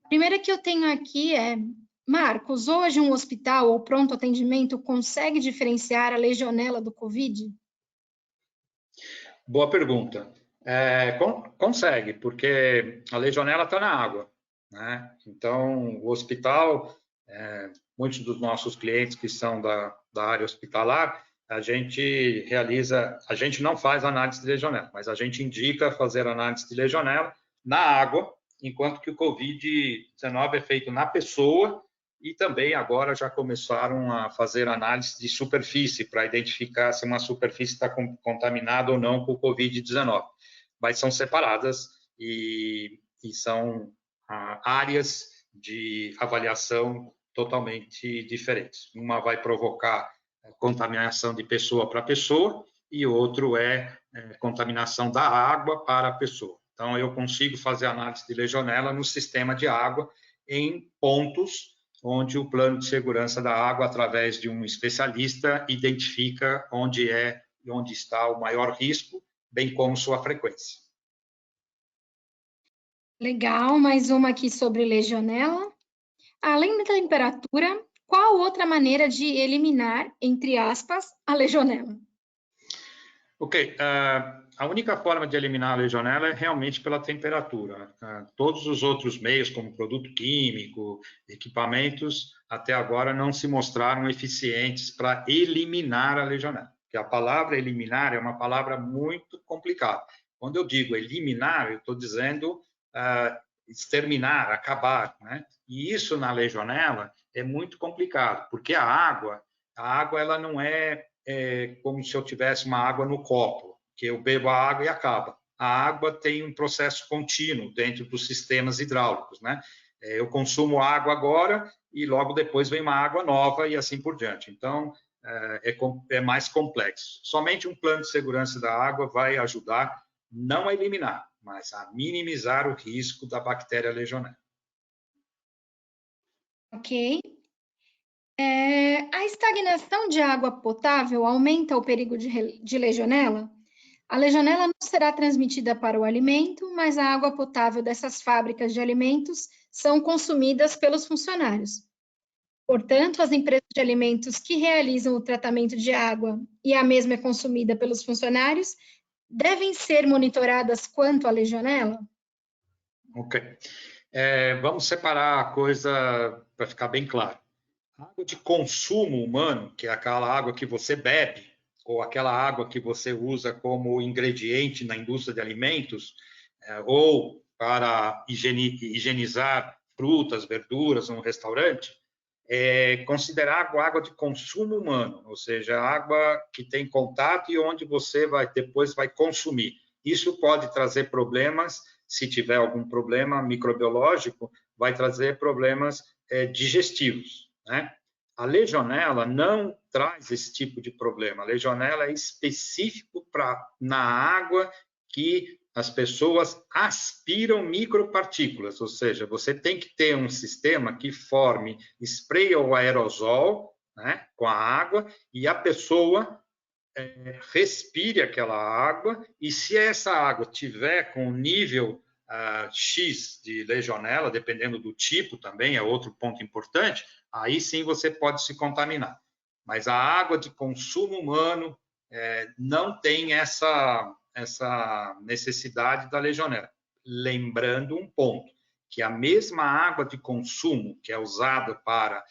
A primeira que eu tenho aqui é, Marcos, hoje um hospital ou pronto atendimento consegue diferenciar a legionela do Covid? Boa pergunta. Consegue, porque a legionela está na água, né? Então, o hospital, muitos dos nossos clientes que são da área hospitalar, a gente não faz análise de legionela, mas a gente indica fazer análise de legionela na água, enquanto que o Covid-19 é feito na pessoa, e também agora já começaram a fazer análise de superfície para identificar se uma superfície está contaminada ou não com o Covid-19. Mas são separadas e são áreas de avaliação totalmente diferentes. Uma vai provocar contaminação de pessoa para pessoa e outro é contaminação da água para a pessoa. Então, eu consigo fazer análise de legionela no sistema de água em pontos onde o plano de segurança da água, através de um especialista, identifica onde está o maior risco, bem como sua frequência. Legal, mais uma aqui sobre legionela. Além da temperatura, qual outra maneira de eliminar, entre aspas, a legionela? Ok, a única forma de eliminar a legionela é realmente pela temperatura. Todos os outros meios, como produto químico, equipamentos, até agora não se mostraram eficientes para eliminar a legionela. Porque a palavra eliminar é uma palavra muito complicada. Quando eu digo eliminar, eu estou dizendo exterminar, acabar, né? E isso na legionela é muito complicado, porque a água ela não é como se eu tivesse uma água no copo, que eu bebo a água e acaba. A água tem um processo contínuo dentro dos sistemas hidráulicos, né? Eu consumo água agora e logo depois vem uma água nova e assim por diante. Então, é mais complexo. Somente um plano de segurança da água vai ajudar, não a eliminar, mas a minimizar o risco da bactéria legionela. Ok. A estagnação de água potável aumenta o perigo de legionela? A legionela não será transmitida para o alimento, mas a água potável dessas fábricas de alimentos são consumidas pelos funcionários. Portanto, as empresas de alimentos que realizam o tratamento de água e a mesma é consumida pelos funcionários devem ser monitoradas quanto à legionela? Ok. Vamos separar a coisa para ficar bem claro. Água de consumo humano, que é aquela água que você bebe, ou aquela água que você usa como ingrediente na indústria de alimentos, ou para higienizar frutas, verduras num restaurante, é considerada água de consumo humano, ou seja, água que tem contato e onde você depois vai consumir. Isso pode trazer problemas, se tiver algum problema microbiológico, vai trazer problemas digestivos, né? A legionela não traz esse tipo de problema. A legionela é específico na água que as pessoas aspiram micropartículas, ou seja, você tem que ter um sistema que forme spray ou aerosol, né, com a água, e a pessoa respire aquela água, e se essa água tiver com nível X de legionela, dependendo do tipo também, é outro ponto importante, aí sim você pode se contaminar. Mas a água de consumo humano não tem essa necessidade da legionela. Lembrando um ponto, que a mesma água de consumo que é usada para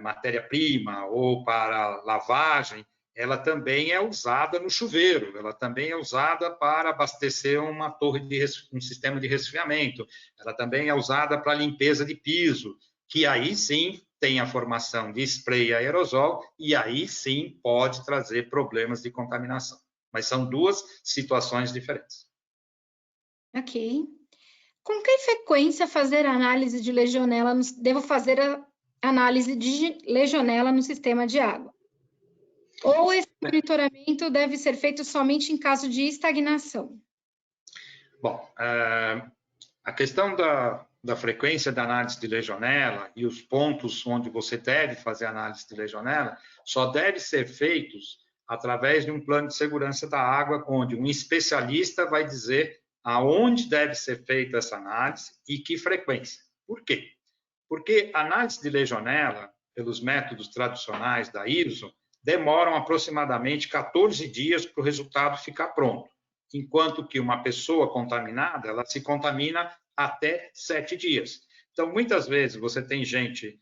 matéria-prima ou para lavagem, ela também é usada no chuveiro, ela também é usada para abastecer um sistema de resfriamento, ela também é usada para limpeza de piso, que aí sim tem a formação de spray e aerosol, e aí sim pode trazer problemas de contaminação. Mas são duas situações diferentes. Ok. Com que frequência fazer análise de legionela? Devo fazer a análise de legionela no sistema de água? Ou esse monitoramento deve ser feito somente em caso de estagnação? Bom, a questão da frequência da análise de legionela e os pontos onde você deve fazer análise de legionela só deve ser feitos através de um plano de segurança da água, onde um especialista vai dizer aonde deve ser feita essa análise e que frequência. Por quê? Porque a análise de legionela, pelos métodos tradicionais da ISO, demoram aproximadamente 14 dias para o resultado ficar pronto, enquanto que uma pessoa contaminada, ela se contamina até 7 dias. Então, muitas vezes, você tem gente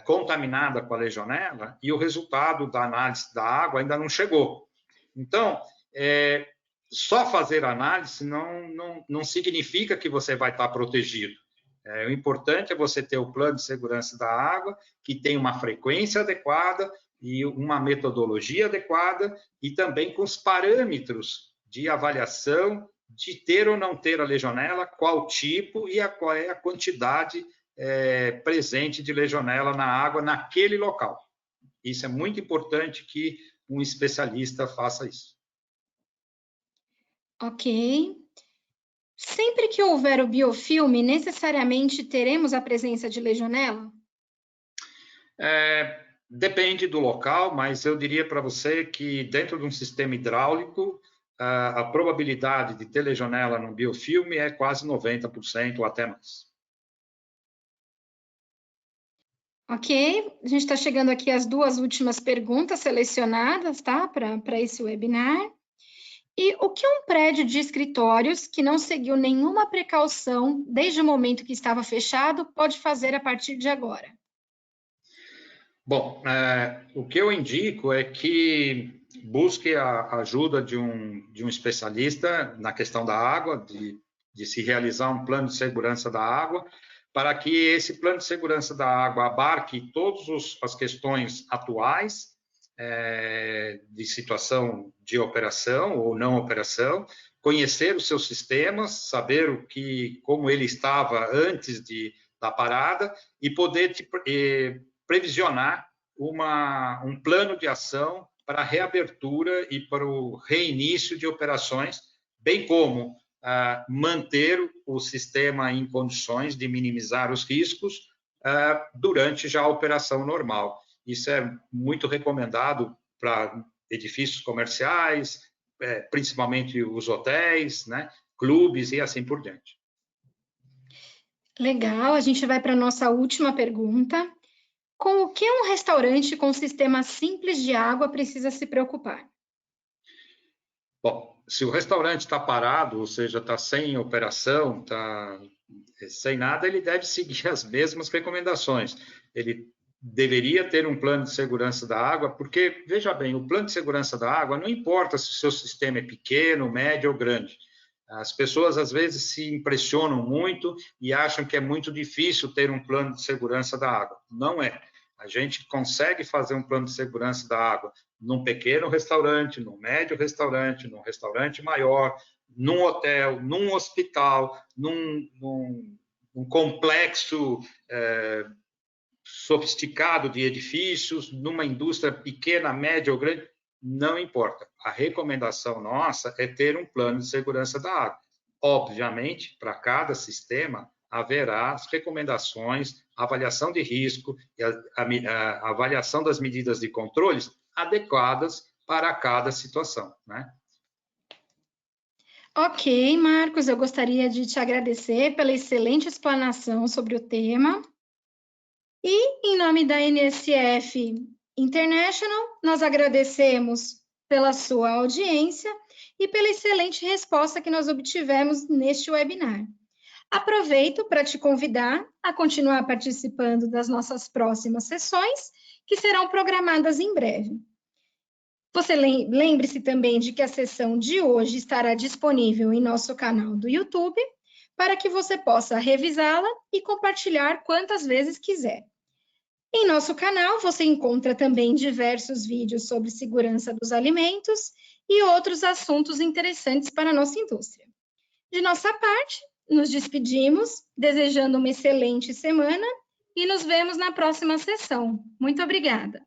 contaminada com a legionela e o resultado da análise da água ainda não chegou. Então, só fazer análise não significa que você vai estar protegido. O importante é você ter o plano de segurança da água, que tem uma frequência adequada e uma metodologia adequada, e também com os parâmetros de avaliação de ter ou não ter a legionela, qual tipo e qual é a quantidade presente de legionela na água naquele local. Isso é muito importante que um especialista faça isso. Ok. Sempre que houver o biofilme, necessariamente teremos a presença de legionela? Depende do local, mas eu diria para você que dentro de um sistema hidráulico, a probabilidade de ter legionela no biofilme é quase 90% ou até mais. Ok, a gente está chegando aqui às 2 últimas perguntas selecionadas, tá? Para esse webinar. E o que um prédio de escritórios que não seguiu nenhuma precaução desde o momento que estava fechado pode fazer a partir de agora? Bom, o que eu indico é que busque a ajuda de um especialista na questão da água, de se realizar um plano de segurança da água, para que esse plano de segurança da água abarque todas as questões atuais de situação de operação ou não operação, conhecer os seus sistemas, saber como ele estava antes da parada e poder previsionar um plano de ação para a reabertura e para o reinício de operações, bem como manter o sistema em condições de minimizar os riscos durante já a operação normal. Isso é muito recomendado para edifícios comerciais, principalmente os hotéis, né, clubes e assim por diante. Legal, a gente vai para a nossa última pergunta. Com o que um restaurante com sistema simples de água precisa se preocupar? Bom, se o restaurante está parado, ou seja, está sem operação, está sem nada, ele deve seguir as mesmas recomendações. Ele deveria ter um plano de segurança da água, porque, veja bem, o plano de segurança da água não importa se o seu sistema é pequeno, médio ou grande. As pessoas, às vezes, se impressionam muito e acham que é muito difícil ter um plano de segurança da água. Não é. A gente consegue fazer um plano de segurança da água num pequeno restaurante, num médio restaurante, num restaurante maior, num hotel, num hospital, num complexo sofisticado de edifícios, numa indústria pequena, média ou grande, não importa. A recomendação nossa é ter um plano de segurança da água. Obviamente, para cada sistema, haverá as recomendações, a avaliação de risco e a avaliação das medidas de controles adequadas para cada situação, né? Ok, Marcos, eu gostaria de te agradecer pela excelente explanação sobre o tema. E, em nome da NSF International, nós agradecemos pela sua audiência e pela excelente resposta que nós obtivemos neste webinar. Aproveito para te convidar a continuar participando das nossas próximas sessões, que serão programadas em breve. Você lembre-se também de que a sessão de hoje estará disponível em nosso canal do YouTube, para que você possa revisá-la e compartilhar quantas vezes quiser. Em nosso canal, você encontra também diversos vídeos sobre segurança dos alimentos e outros assuntos interessantes para a nossa indústria. De nossa parte, nos despedimos, desejando uma excelente semana e nos vemos na próxima sessão. Muito obrigada!